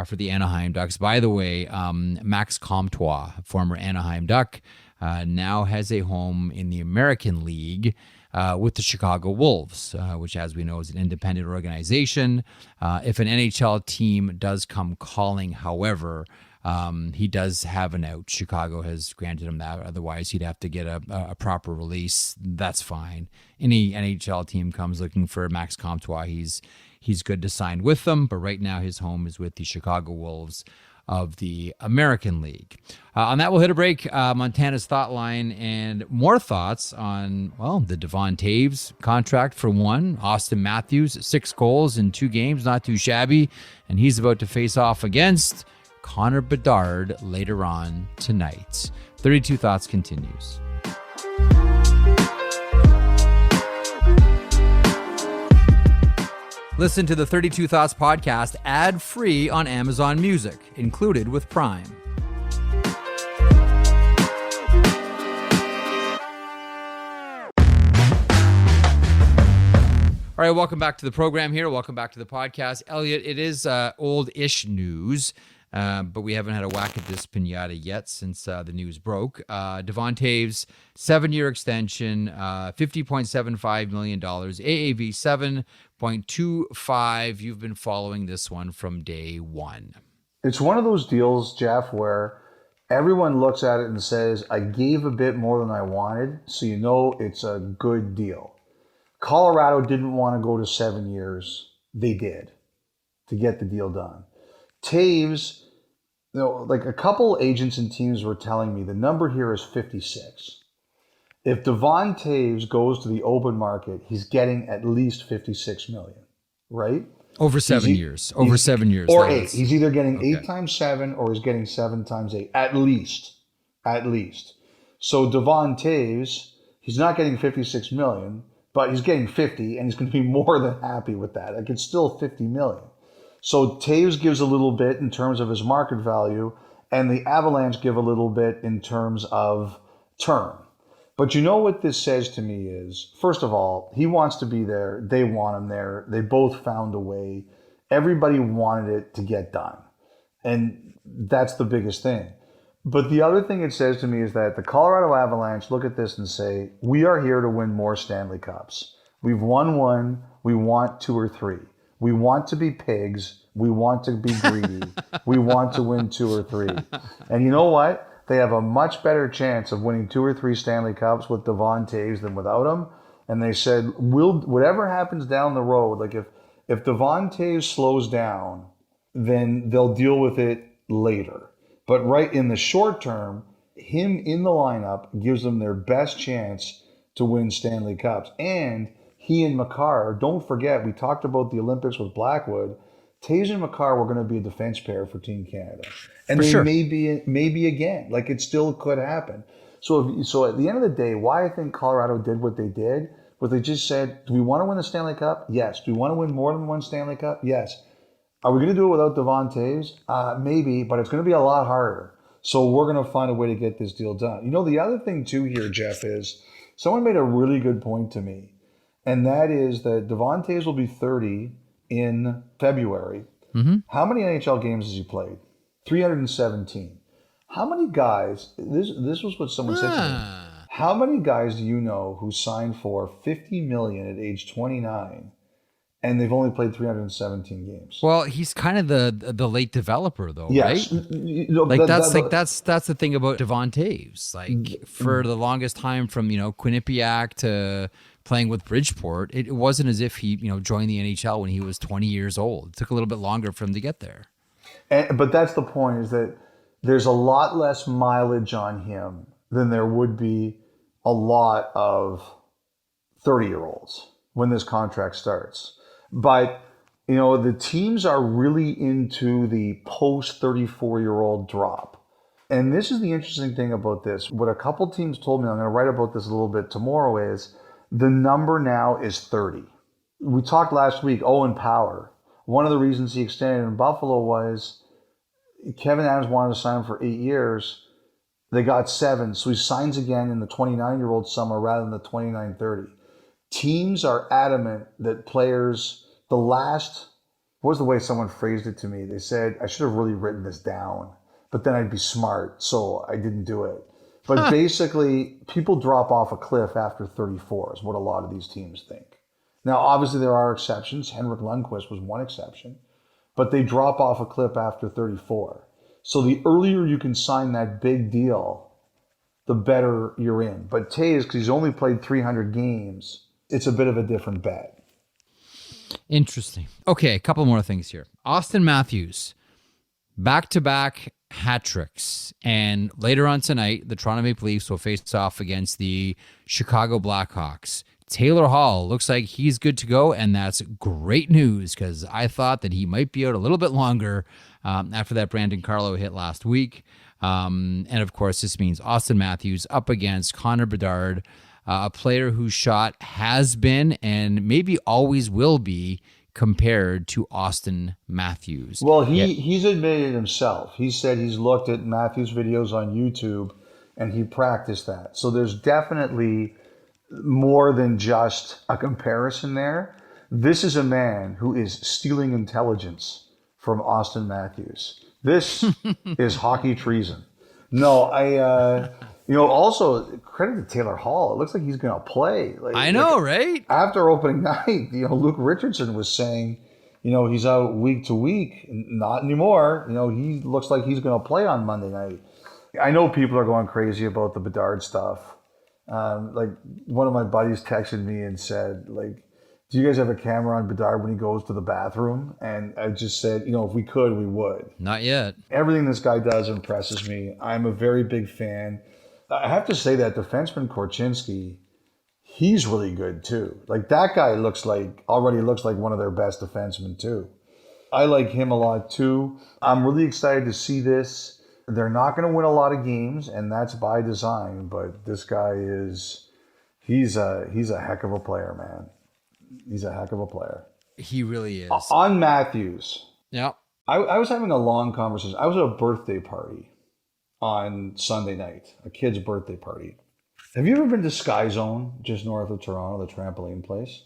for the Anaheim Ducks. By the way, Max Comtois, former Anaheim Duck, now has a home in the American League with the Chicago Wolves, which, as we know, is an independent organization. If an NHL team does come calling, however, he does have an out. Chicago has granted him that. Otherwise, he'd have to get a proper release. That's fine. Any NHL team comes looking for Max Comtois, he's good to sign with them. But right now, his home is with the Chicago Wolves of the American League. On that, we'll hit a break. Montana's Thought Line and more thoughts on, well, the Devon Toews contract for one. Auston Matthews, 6 goals in 2 games, not too shabby. And he's about to face off against Connor Bedard later on tonight. 32 Thoughts continues. Listen to the 32 Thoughts podcast ad-free on Amazon Music, included with Prime. All right, welcome back to the program here. Welcome back to the podcast. Elliotte, it is old-ish news, but we haven't had a whack at this pinata yet since the news broke. Devon Toews, 7-year extension, $50.75 million, AAV 7.25. You've been following this one from day one. It's one of those deals, Jeff, where everyone looks at it and says, I gave a bit more than I wanted, so you know it's a good deal. Colorado didn't want to go to 7 years. They did to get the deal done. Toews, like a couple agents and teams were telling me the number here is 56. If Devon Toews goes to the open market, he's getting at least 56 million, right? Over 7 years. Over 7 years. Or 8. He's either getting 8 times 7 or he's getting 7 times 8. At least. So Devon Toews, he's not getting 56 million, but he's getting 50, and he's going to be more than happy with that. Like, it's still 50 million. So Toews gives a little bit in terms of his market value, and the Avalanche give a little bit in terms of term. But you know what this says to me is, first of all, he wants to be there. They want him there. They both found a way. Everybody wanted it to get done. And that's the biggest thing. But the other thing it says to me is that the Colorado Avalanche look at this and say, we are here to win more Stanley Cups. We've won 1. We want 2 or 3. We want to be pigs. We want to be greedy. We want to win 2 or 3. And you know what? They have a much better chance of winning 2 or 3 Stanley Cups with Devon Toews than without him. And they said, whatever happens down the road, like if Devon Toews slows down, then they'll deal with it later. But right in the short term, him in the lineup gives them their best chance to win Stanley Cups. And he and Makar, don't forget, we talked about the Olympics with Blackwood. Toews and Makar were going to be a defense pair for Team Canada. And they may be again. Like, it still could happen. So at the end of the day, why I think Colorado did what they did was they just said, do we want to win the Stanley Cup? Yes. Do we want to win more than one Stanley Cup? Yes. Are we going to do it without Devon Toews? Maybe, but it's going to be a lot harder. So we're going to find a way to get this deal done. You know, the other thing too here, Jeff, is someone made a really good point to me, and that is that Devon Toews will be 30 in February. Mm-hmm. How many NHL games has he played? 317. How many guys, this was what someone said to me, how many guys do you know who signed for $50 million at age 29 and they've only played 317 games? Well, he's kind of the late developer, though, yes. right? That's the thing about Devon Toews. Like, for the longest time, from Quinnipiac to playing with Bridgeport, it wasn't as if he joined the NHL when he was 20 years old. It took a little bit longer for him to get there. But that's the point, is that there's a lot less mileage on him than there would be a lot of 30-year-olds. when this contract starts. But, the teams are really into the post 34-year-old drop. And this is the interesting thing about this. What a couple teams told me, I'm going to write about this a little bit tomorrow, is the number now is 30. We talked last week, Owen Power. One of the reasons he extended in Buffalo was Kevin Adams wanted to sign him for 8 years. They got 7, so he signs again in the 29-year-old summer rather than the 29-30. Teams are adamant that players, what was the way someone phrased it to me? They said, I should have really written this down, but then I'd be smart, so I didn't do it. But basically, people drop off a cliff after 34 is what a lot of these teams think. Now, obviously, there are exceptions. Henrik Lundqvist was one exception. But they drop off a cliff after 34. So the earlier you can sign that big deal, the better you're in. But Toews, because he's only played 300 games, it's a bit of a different bet. Interesting. Okay, a couple more things here. Auston Matthews, back-to-back hat tricks. And later on tonight, the Toronto Maple Leafs will face off against the Chicago Blackhawks. Taylor Hall looks like he's good to go, and that's great news because I thought that he might be out a little bit longer after that Brandon Carlo hit last week. And, of course, this means Auston Matthews up against Connor Bedard, a player whose shot has been and maybe always will be compared to Auston Matthews. Well, he's admitted himself. He said he's looked at Matthews' videos on YouTube, and he practiced that. So there's definitely more than just a comparison there. This is a man who is stealing intelligence from Auston Matthews. This is hockey treason. No, also credit to Taylor Hall. It looks like he's going to play. I know, right? After opening night, Luke Richardson was saying, he's out week to week. Not anymore. He looks like he's going to play on Monday night. I know people are going crazy about the Bedard stuff. One of my buddies texted me and said, do you guys have a camera on Bedard when he goes to the bathroom? And I just said, if we could, we would. Not yet. Everything this guy does impresses me. I'm a very big fan. I have to say that defenseman Korchinski, he's really good too. That guy already looks like one of their best defensemen too. I like him a lot too. I'm really excited to see this. They're not going to win a lot of games, and that's by design. But this guy he's a heck of a player, man. He's a heck of a player. He really is. On Matthews. Yeah. I was having a long conversation. I was at a birthday party on Sunday night, a kid's birthday party. Have you ever been to Sky Zone, just north of Toronto, the trampoline place?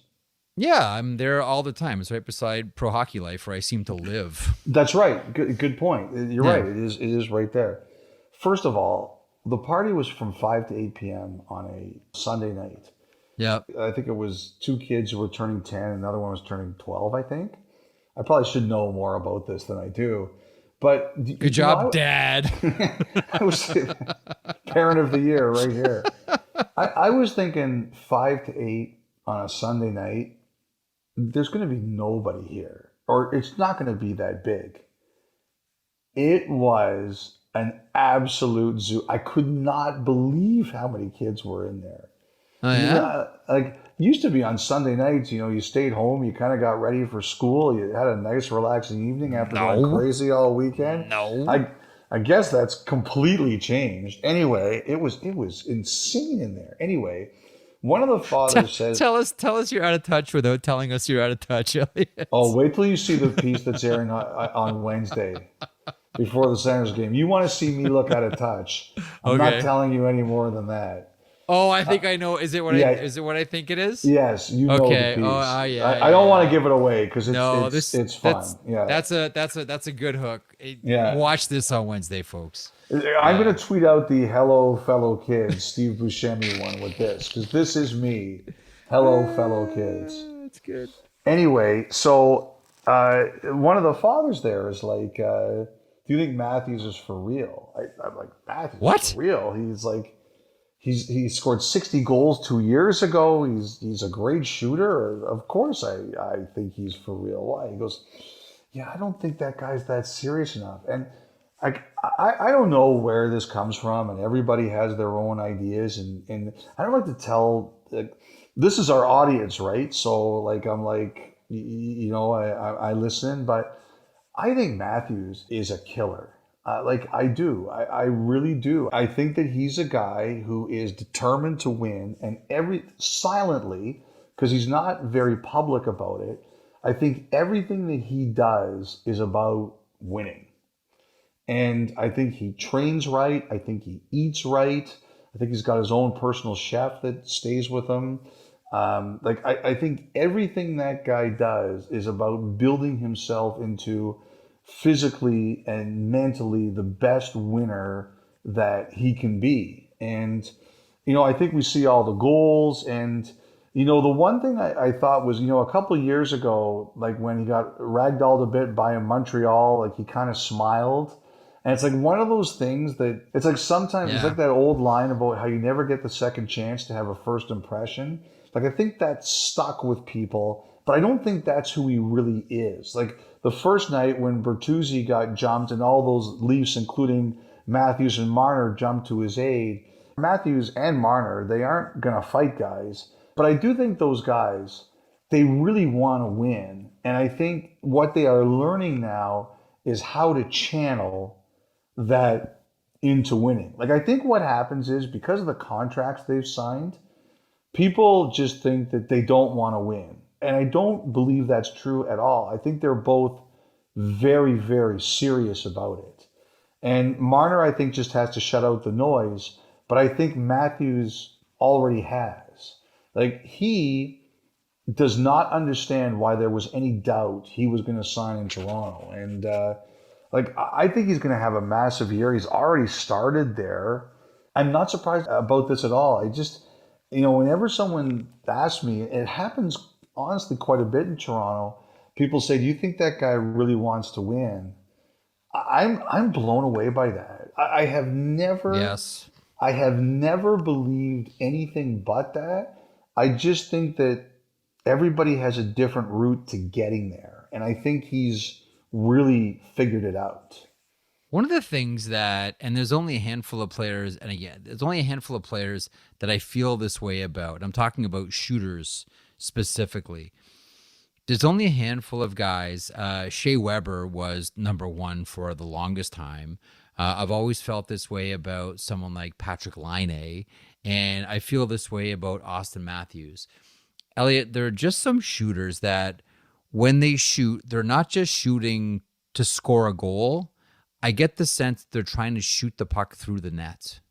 Yeah, I'm there all the time. It's right beside Pro Hockey Life, where I seem to live. That's right. Good point. You're right. It is right there. First of all, the party was from 5 to 8 p.m. on a Sunday night. Yeah. I think it was 2 kids who were turning 10, and another one was turning 12, I think. I probably should know more about this than I do. But good job, Dad. I was parent of the year right here. I was thinking 5 to 8 on a Sunday night. There's going to be nobody here, or it's not going to be that big. It was an absolute zoo. I could not believe how many kids were in there. Oh, yeah? Used to be on Sunday nights, you stayed home, you kind of got ready for school, you had a nice relaxing evening after going crazy all weekend. No. I guess that's completely changed. Anyway, it was insane in there. Anyway, one of the fathers says, tell us you're out of touch without telling us you're out of touch, Elliotte. Oh, wait till you see the piece that's airing on Wednesday before the Senators game. You want to see me look out of touch. I'm not telling you any more than that. Oh, I think I know. Is it what I think it is? Yes, you know the piece. Oh, yeah. I don't want to give it away because it's fun. That's a good hook. Watch this on Wednesday, folks. I'm going to tweet out the "Hello, fellow kids" Steve Buscemi one with this because this is me. Hello, fellow kids. That's good. Anyway, so one of the fathers there is like, "Do you think Matthews is for real?" I'm like, "Matthews what? Is for real?" He's like. He scored 60 goals 2 years ago. He's a great shooter. Of course, I think he's for real. Why? He goes, yeah, I don't think that guy's that serious enough. And I don't know where this comes from, and everybody has their own ideas. And I don't like to tell this is our audience, right? So like, I'm like, I listen, but I think Matthews is a killer. Like I do, I really do. I think that he's a guy who is determined to win, and silently, because he's not very public about it. I think everything that he does is about winning, and I think he trains right. I think he eats right. I think he's got his own personal chef that stays with him. I think everything that guy does is about building himself into physically and mentally the best winner that he can be. And, I think we see all the goals. And, the one thing I thought was, a couple of years ago, like when he got ragdolled a bit by Montreal, like he kind of smiled. And it's like one of those things that it's like sometimes it's like that old line about how you never get the second chance to have a first impression. Like I think that's stuck with people, but I don't think that's who he really is. Like the first night when Bertuzzi got jumped and all those Leafs, including Matthews and Marner, jumped to his aid. Matthews and Marner, they aren't going to fight guys. But I do think those guys, they really want to win. And I think what they are learning now is how to channel that into winning. Like I think what happens is because of the contracts they've signed, people just think that they don't want to win. And I don't believe that's true at all. I think they're both very, very serious about it. And Marner, I think, just has to shut out the noise. But I think Matthews already has. Like, he does not understand why there was any doubt he was going to sign in Toronto. And, I think he's going to have a massive year. He's already started there. I'm not surprised about this at all. I just, whenever someone asks me, it happens honestly quite a bit in Toronto. People say, "Do you think that guy really wants to win?" I'm blown away by that. I have never, I have never believed anything but that. I just think that everybody has a different route to getting there, and I think he's really figured it out. One of the things that, and there's only a handful of players, and again, there's only a handful of players that I feel this way about. I'm talking about shooters specifically. There's only a handful of guys. Shea Weber was number one for the longest time. I've always felt this way about someone like Patrick Laine, and I feel this way about Auston Matthews. Elliotte, there are just some shooters that when they shoot, they're not just shooting to score a goal. I get the sense they're trying to shoot the puck through the net.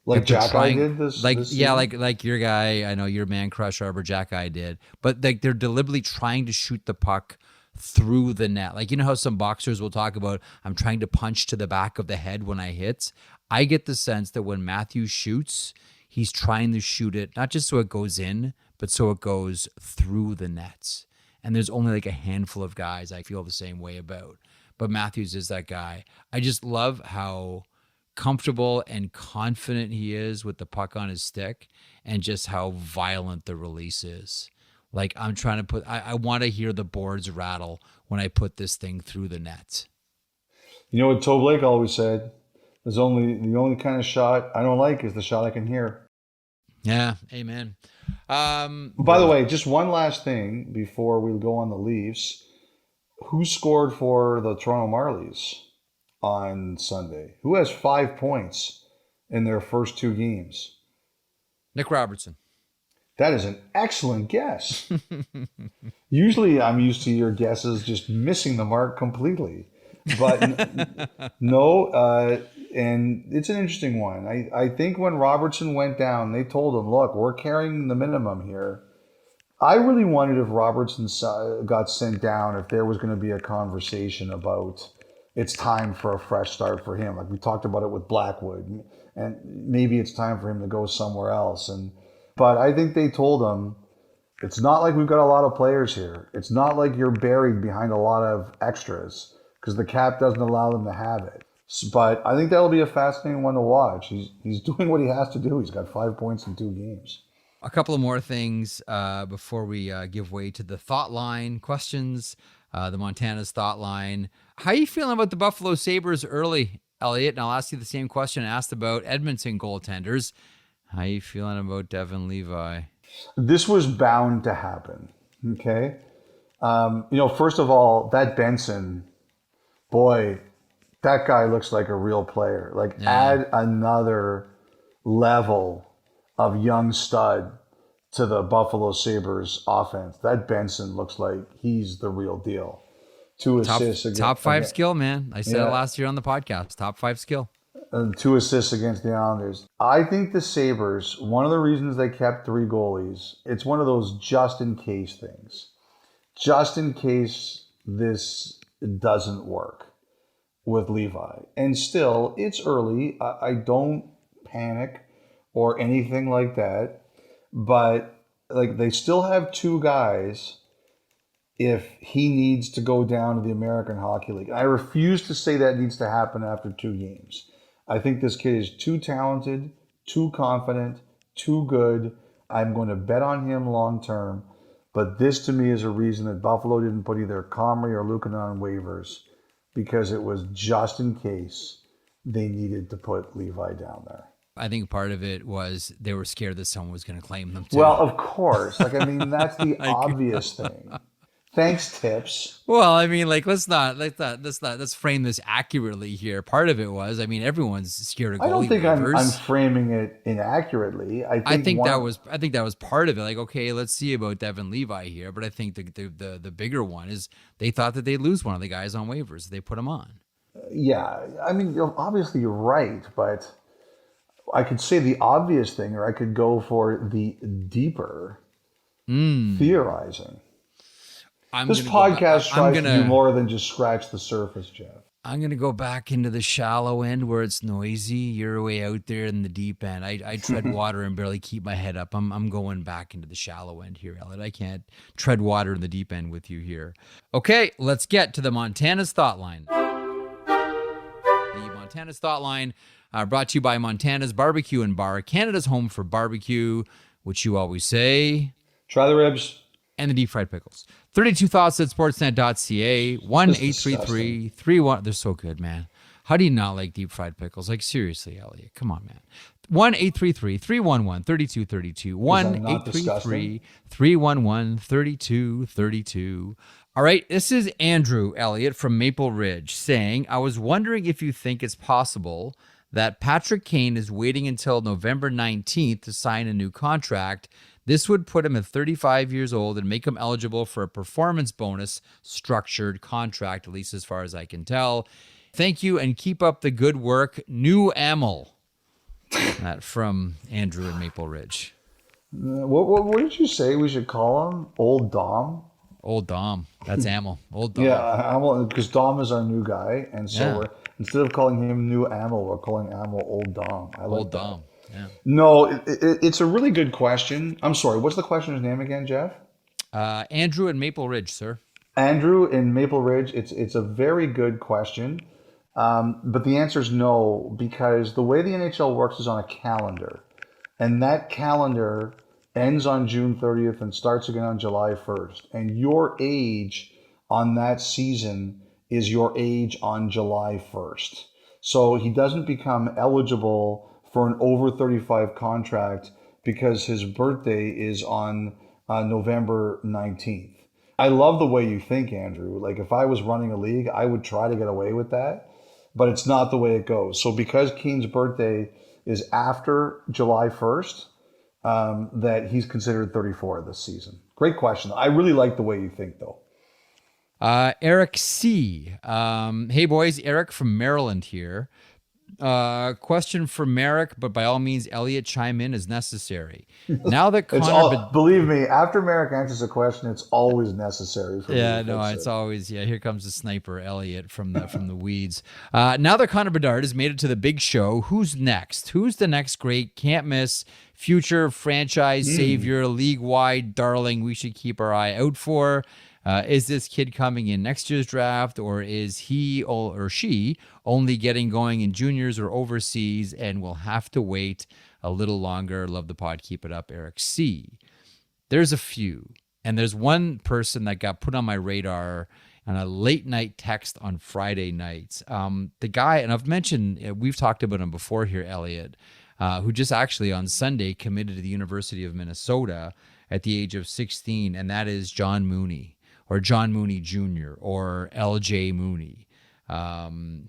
Like Jack I did this yeah, like your guy, I know your man crush Arbor Jack I did, but like they're deliberately trying to shoot the puck through the net. Like, how some boxers will talk about, I'm trying to punch to the back of the head when I hit. I get the sense that when Matthews shoots, he's trying to shoot it, not just so it goes in, but so it goes through the nets. And there's only like a handful of guys I feel the same way about. But Matthews is that guy. I just love how comfortable and confident he is with the puck on his stick and just how violent the release is. Like I'm trying to I want to hear the boards rattle when I put this thing through the net. You know what Toe Blake always said? The only kind of shot I don't like is the shot I can hear. Yeah, amen. By the way, just one last thing before we go on the Leafs. Who scored for the Toronto Marlies on Sunday? Who has 5 points in their first 2 games? Nick Robertson. That is an excellent guess. Usually I'm used to your guesses just missing the mark completely. But no, and it's an interesting one. I think when Robertson went down, they told him, look, we're carrying the minimum here. I really wondered if Robertson got sent down, if there was going to be a conversation about it's time for a fresh start for him. Like we talked about it with Blackwood, and maybe it's time for him to go somewhere else. But I think they told him, it's not like we've got a lot of players here. It's not like you're buried behind a lot of extras because the cap doesn't allow them to have it. But I think that'll be a fascinating one to watch. He's doing what he has to do. He's got 5 points in 2 games. A couple of more things before we give way to the thought line questions, the Montana's thought line. How are you feeling about the Buffalo Sabres early, Elliotte? And I'll ask you the same question I asked about Edmonton goaltenders. How are you feeling about Devon Levi? This was bound to happen. Okay. First of all, that Benson, boy, that guy looks like a real player. Like, add another level of young stud to the Buffalo Sabres offense. That Benson looks like he's the real deal. 2 assists against top 5 skill, man. I said it last year on the podcast. Top 5 skill. And 2 assists against the Islanders. I think the Sabres, one of the reasons they kept 3 goalies, it's one of those just in case things. Just in case this doesn't work with Levi. And still, it's early. I don't panic or anything like that. But like, they still have 2 guys if he needs to go down to the American Hockey League. I refuse to say that needs to happen after 2 games. I think this kid is too talented, too confident, too good. I'm going to bet on him long term. But this to me is a reason that Buffalo didn't put either Comrie or Luukkonen on waivers, because it was just in case they needed to put Levi down there. I think part of it was they were scared that someone was going to claim them too. Well, of course. Like, I mean, that's the obvious thing. Thanks, Tips. Well, I mean, like, let's frame this accurately here. Part of it was, I mean, everyone's scared of goalie I don't think waivers. I'm framing it inaccurately. I think that was part of it. Like, okay, let's see about Devon Levi here, but I think the bigger one is they thought that they'd lose one of the guys on waivers. They put him on. Yeah, I mean, obviously you're right, but I could say the obvious thing, or I could go for the deeper theorizing. This podcast tries to do more than just scratch the surface, Jeff. I'm going to go back into the shallow end where it's noisy. You're way out there in the deep end. I tread water and barely keep my head up. I'm going back into the shallow end here, Elliotte. I can't tread water in the deep end with you here. Okay, let's get to the Montana's Thought Line. The Montana's Thought Line brought to you by Montana's Barbecue and Bar, Canada's home for barbecue, which you always say. Try the ribs. And the deep fried pickles. 32 thoughts at sportsnet.ca. 1-833-31. They're so good, man. How do you not like deep fried pickles? Like, seriously, Elliotte. Come on, man. 1-833-311-3232. 1-833-311-3232. All right, this is Andrew Elliotte from Maple Ridge saying, I was wondering if you think it's possible that Patrick Kane is waiting until November 19th to sign a new contract. This would put him at 35 years old and make him eligible for a performance bonus structured contract, at least as far as I can tell. Thank you and keep up the good work. New Amel. That from Andrew in Maple Ridge. What did you say we should call him? Old Dom? Old Dom. That's Amel. Old Dom. Yeah, Amel, because Dom is our new guy. And so instead of calling him New Amel, we're calling Amel Old Dom. I like Old Dom. Yeah. No, it's a really good question. I'm sorry. What's the questioner's name again, Jeff? Andrew in Maple Ridge, sir. Andrew in Maple Ridge. It's a very good question. But the answer is no, because the way the NHL works is on a calendar. And that calendar ends on June 30th and starts again on July 1st. And your age on that season is your age on July 1st. So he doesn't become eligible for an over 35 contract because his birthday is on November 19th. I love the way you think, Andrew. Like, if I was running a league, I would try to get away with that, but it's not the way it goes. So because Kane's birthday is after July 1st, that he's considered 34 this season. Great question. I really like the way you think, though. Eric C. Hey, boys. Eric from Maryland here. Question for Merrick, but by all means, Elliotte, chime in as necessary. Now that believe me, after Merrick answers a question, it's always necessary. For it's always here comes the sniper, Elliotte from the weeds. Now that Connor Bedard has made it to the big show, who's next? Who's the next great, can't miss, future franchise savior, league-wide darling we should keep our eye out for? Is this kid coming in next year's draft, or is he or she only getting going in juniors or overseas and will have to wait a little longer? Love the pod. Keep it up, Eric C. There's a few. And there's one person that got put on my radar on a late night text on Friday nights. The guy, and I've mentioned, we've talked about him before here, Elliotte. who just actually on Sunday committed to the University of Minnesota at the age of 16, and that is John Mooney, or John Mooney Jr., or LJ Mooney,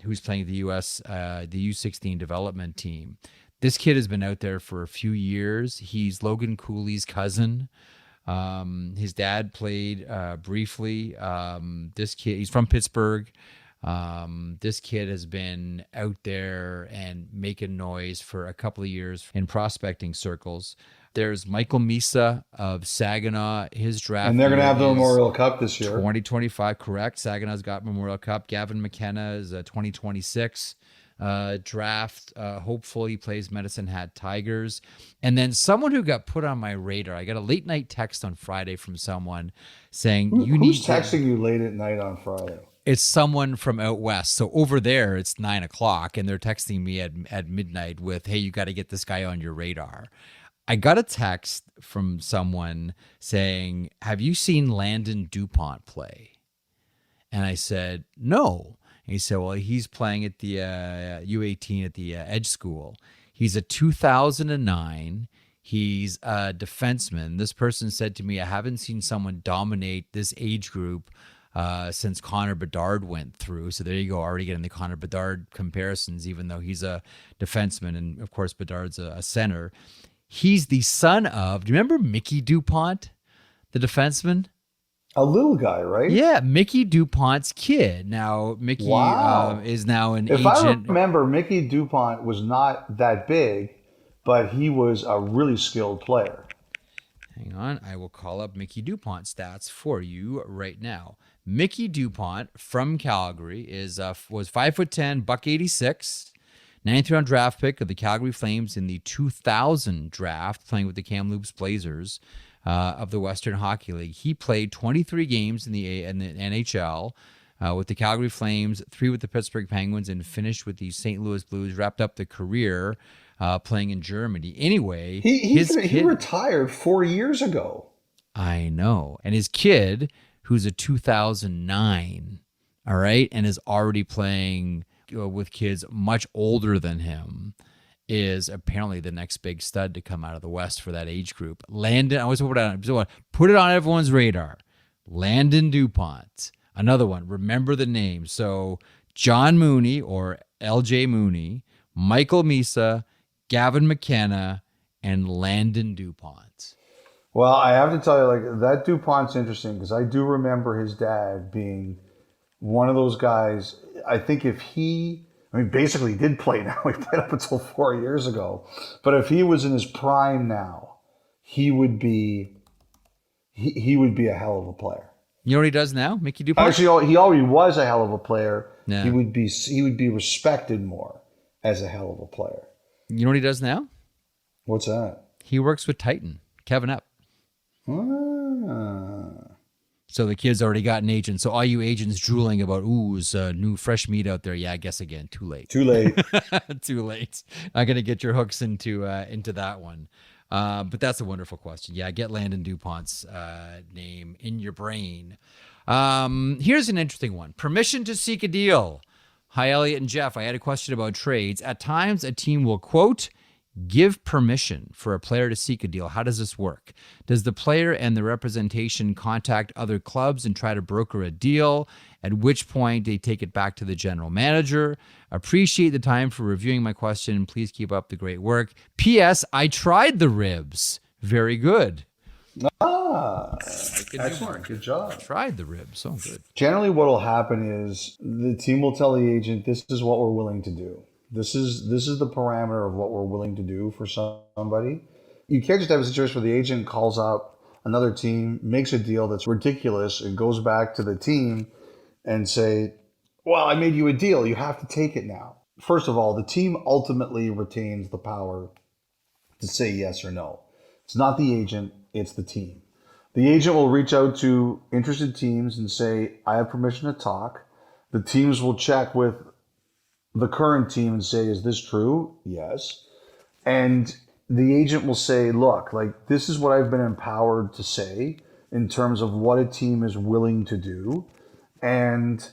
who's playing the the U16 development team. This kid has been out there for a few years. He's Logan Cooley's cousin. His dad played briefly. This kid, he's from Pittsburgh. This kid has been out there and making noise for a couple of years in prospecting circles. There's Michael Misa of Saginaw. His draft, and they're going to have the Memorial Cup this year. 2025, correct. Saginaw's got Memorial Cup. Gavin McKenna is a 2026 draft. Hopeful he plays Medicine Hat Tigers. And then someone who got put on my radar. I got a late night text on Friday from someone saying, who's texting you late at night on Friday? It's someone from out west. So over there, it's 9 o'clock, and they're texting me at midnight with, hey, you got to get this guy on your radar. I got a text from someone saying, have you seen Landon DuPont play? And I said, no. And he said, well, he's playing at the U18 at the Edge School. He's a 2009. He's a defenseman. This person said to me, I haven't seen someone dominate this age group since Connor Bedard went through. So there you go, already getting the Connor Bedard comparisons, even though he's a defenseman. And, of course, Bedard's a center. He's the son of, do you remember Mickey DuPont, the defenseman? A little guy, right? Yeah, Mickey DuPont's kid. Now, Mickey is now an agent. If I remember, Mickey DuPont was not that big, but he was a really skilled player. Hang on, I will call up Mickey DuPont stats for you right now. Mickey DuPont from Calgary was 5'10", $186. 9th round draft pick of the Calgary Flames in the 2000 draft, playing with the Kamloops Blazers of the Western Hockey League. He played 23 games in the NHL with the Calgary Flames, 3 with the Pittsburgh Penguins, and finished with the St. Louis Blues. Wrapped up the career playing in Germany. Anyway, he retired 4 years ago. I know. And his kid, who's a 2009, all right, and is already playing with kids much older than him, is apparently the next big stud to come out of the West for that age group. Landon, I always put it on everyone's radar. Landon DuPont, another one. Remember the name. So John Mooney, or LJ Mooney, Michael Misa, Gavin McKenna, and Landon DuPont. Well, I have to tell you, like, that DuPont's interesting because I do remember his dad being one of those guys. I think basically he did play now. He played up until 4 years ago. But if he was in his prime now, he would be a hell of a player. You know what he does now, Mickey DuPont? Actually, he already was a hell of a player. Yeah. He would be respected more as a hell of a player. You know what he does now? What's that? He works with Titan, Kevin Up. So the kid's already got an agent. So all you agents drooling about, is new fresh meat out there. Yeah, I guess again, too late. Too late. Too late. Not going to get your hooks into that one. But that's a wonderful question. Yeah, get Landon DuPont's name in your brain. Here's an interesting one. Permission to seek a deal. Hi, Elliotte and Jeff. I had a question about trades. At times, a team will, quote, give permission for a player to seek a deal. How does this work? Does the player and the representation contact other clubs and try to broker a deal, at which point they take it back to the general manager? Appreciate the time for reviewing my question. Please keep up the great work. P.S. I tried the ribs. Very good. Excellent. Good job. Tried the ribs. So good. Generally, what will happen is the team will tell the agent, this is what we're willing to do. This is the parameter of what we're willing to do for somebody. You can't just have a situation where the agent calls up another team, makes a deal that's ridiculous, and goes back to the team and say, well, I made you a deal. You have to take it now. First of all, the team ultimately retains the power to say yes or no. It's not the agent, it's the team. The agent will reach out to interested teams and say, I have permission to talk. The teams will check with the current team and say, is this true? Yes. And the agent will say, look, like, this is what I've been empowered to say in terms of what a team is willing to do. And,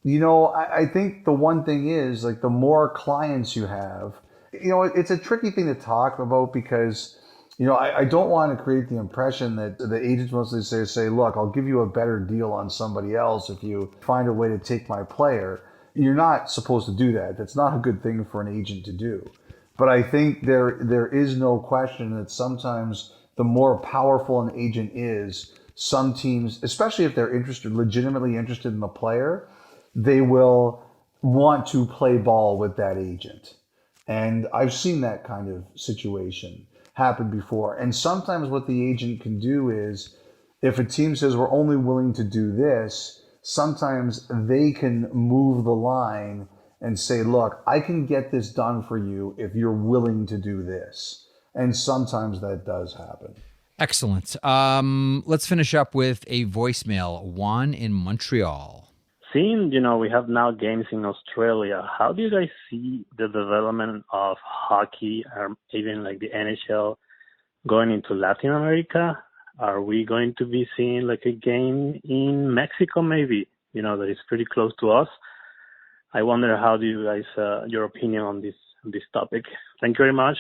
you know, I think the one thing is, like, the more clients you have It's a tricky thing to talk about because, I don't want to create the impression that the agents mostly say, look, I'll give you a better deal on somebody else if you find a way to take my player. You're not supposed to do that. That's not a good thing for an agent to do. But I think there is no question that sometimes the more powerful an agent is, some teams, especially if they're legitimately interested in the player, they will want to play ball with that agent. And I've seen that kind of situation happen before. And sometimes what the agent can do is, if a team says we're only willing to do this, sometimes they can move the line and say, look, I can get this done for you if you're willing to do this. And sometimes that does happen. Excellent. Let's finish up with a voicemail. Juan in Montreal. Seeing, we have now games in Australia, how do you guys see the development of hockey or even like the NHL going into Latin America? Are we going to be seeing like a game in Mexico maybe, that is pretty close to us? I wonder, how do you guys, your opinion on this topic? Thank you very much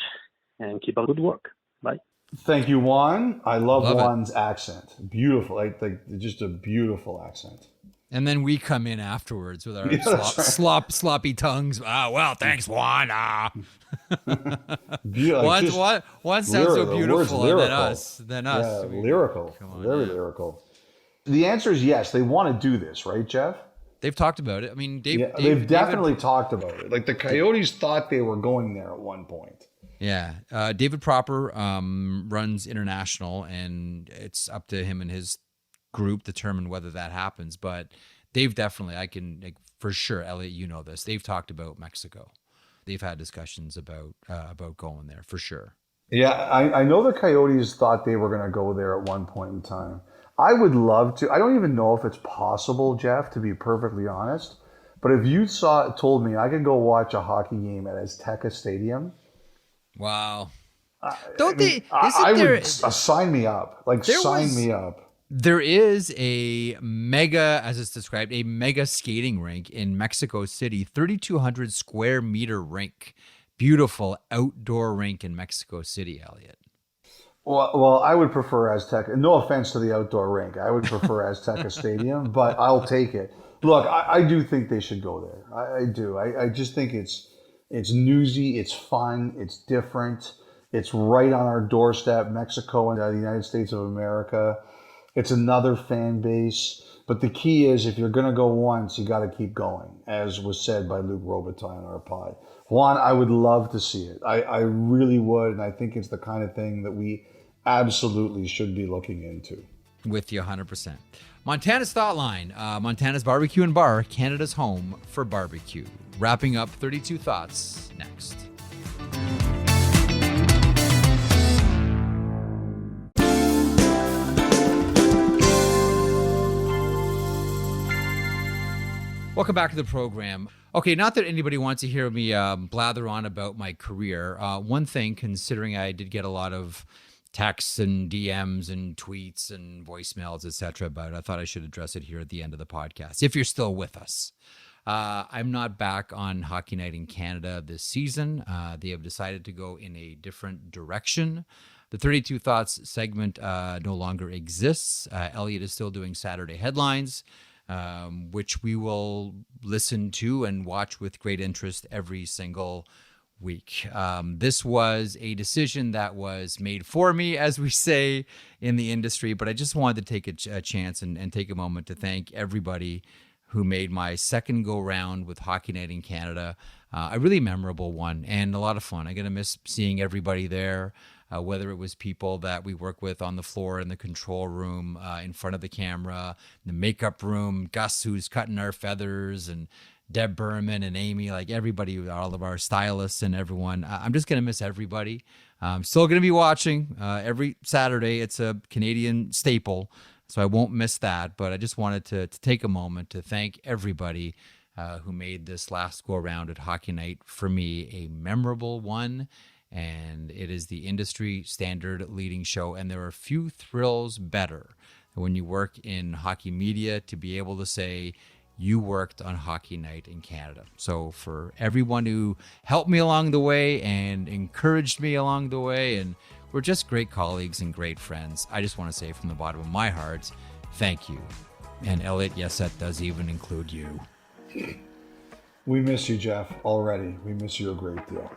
and keep up good work. Bye. Thank you, Juan. I love Juan's accent. Beautiful. Like just a beautiful accent. And then we come in afterwards with our sloppy tongues. Well, thanks, Juan. Juan sounds so beautiful than us. Yeah, lyrical. Very lyrical. The answer is yes. They want to do this, right, Jeff? They've talked about it. I mean, they've definitely talked about it. Like the Coyotes thought they were going there at one point. Yeah. David Proper runs international, and it's up to him and his group determine whether that happens. But they've definitely, for sure, Elliotte, you know this, they've talked about Mexico. They've had discussions about going there for sure. Yeah, I know the Coyotes thought they were going to go there at one point in time. I would love to. I don't even know if it's possible, Jeff, to be perfectly honest. But if you told me I could go watch a hockey game at Azteca Stadium. Wow. Sign me up. Sign me up. There is a mega, as it's described, a mega skating rink in Mexico City, 3,200 square meter rink. Beautiful outdoor rink in Mexico City, Elliotte. Well, I would prefer Azteca. No offense to the outdoor rink. I would prefer Azteca Stadium, but I'll take it. Look, I do think they should go there. I do. I just think it's newsy, it's fun, it's different. It's right on our doorstep, Mexico and the United States of America. It's another fan base. But the key is, if you're going to go once, you got to keep going, as was said by Luc Robitaille on our pod. Juan, I would love to see it. I really would, and I think it's the kind of thing that we absolutely should be looking into. With you 100%. Montana's Thought Line. Montana's Barbecue and Bar, Canada's home for barbecue. Wrapping up 32 Thoughts next. Welcome back to the program. Okay, not that anybody wants to hear me blather on about my career. One thing, considering I did get a lot of texts and DMs and tweets and voicemails, etc. about it, I thought I should address it here at the end of the podcast, if you're still with us. I'm not back on Hockey Night in Canada this season. They have decided to go in a different direction. The 32 Thoughts segment no longer exists. Elliotte is still doing Saturday headlines, which we will listen to and watch with great interest every single week. This was a decision that was made for me, as we say in the industry, but I just wanted to take a chance and take a moment to thank everybody who made my second go round with Hockey Night in Canada a really memorable one and a lot of fun. I'm going to miss seeing everybody there, whether it was people that we work with on the floor in the control room, in front of the camera, the makeup room, Gus, who's cutting our feathers, and Deb Berman and Amy, like everybody, all of our stylists and everyone. I'm just going to miss everybody. I'm still going to be watching every Saturday. It's a Canadian staple, so I won't miss that. But I just wanted to take a moment to thank everybody who made this last go around at Hockey Night for me a memorable one. And it is the industry standard leading show. And there are few thrills better when you work in hockey media to be able to say, you worked on Hockey Night in Canada. So for everyone who helped me along the way and encouraged me along the way, and we're just great colleagues and great friends, I just want to say from the bottom of my heart, thank you. And Elliotte, yes, that does even include you. We miss you, Jeff, already. We miss you a great deal.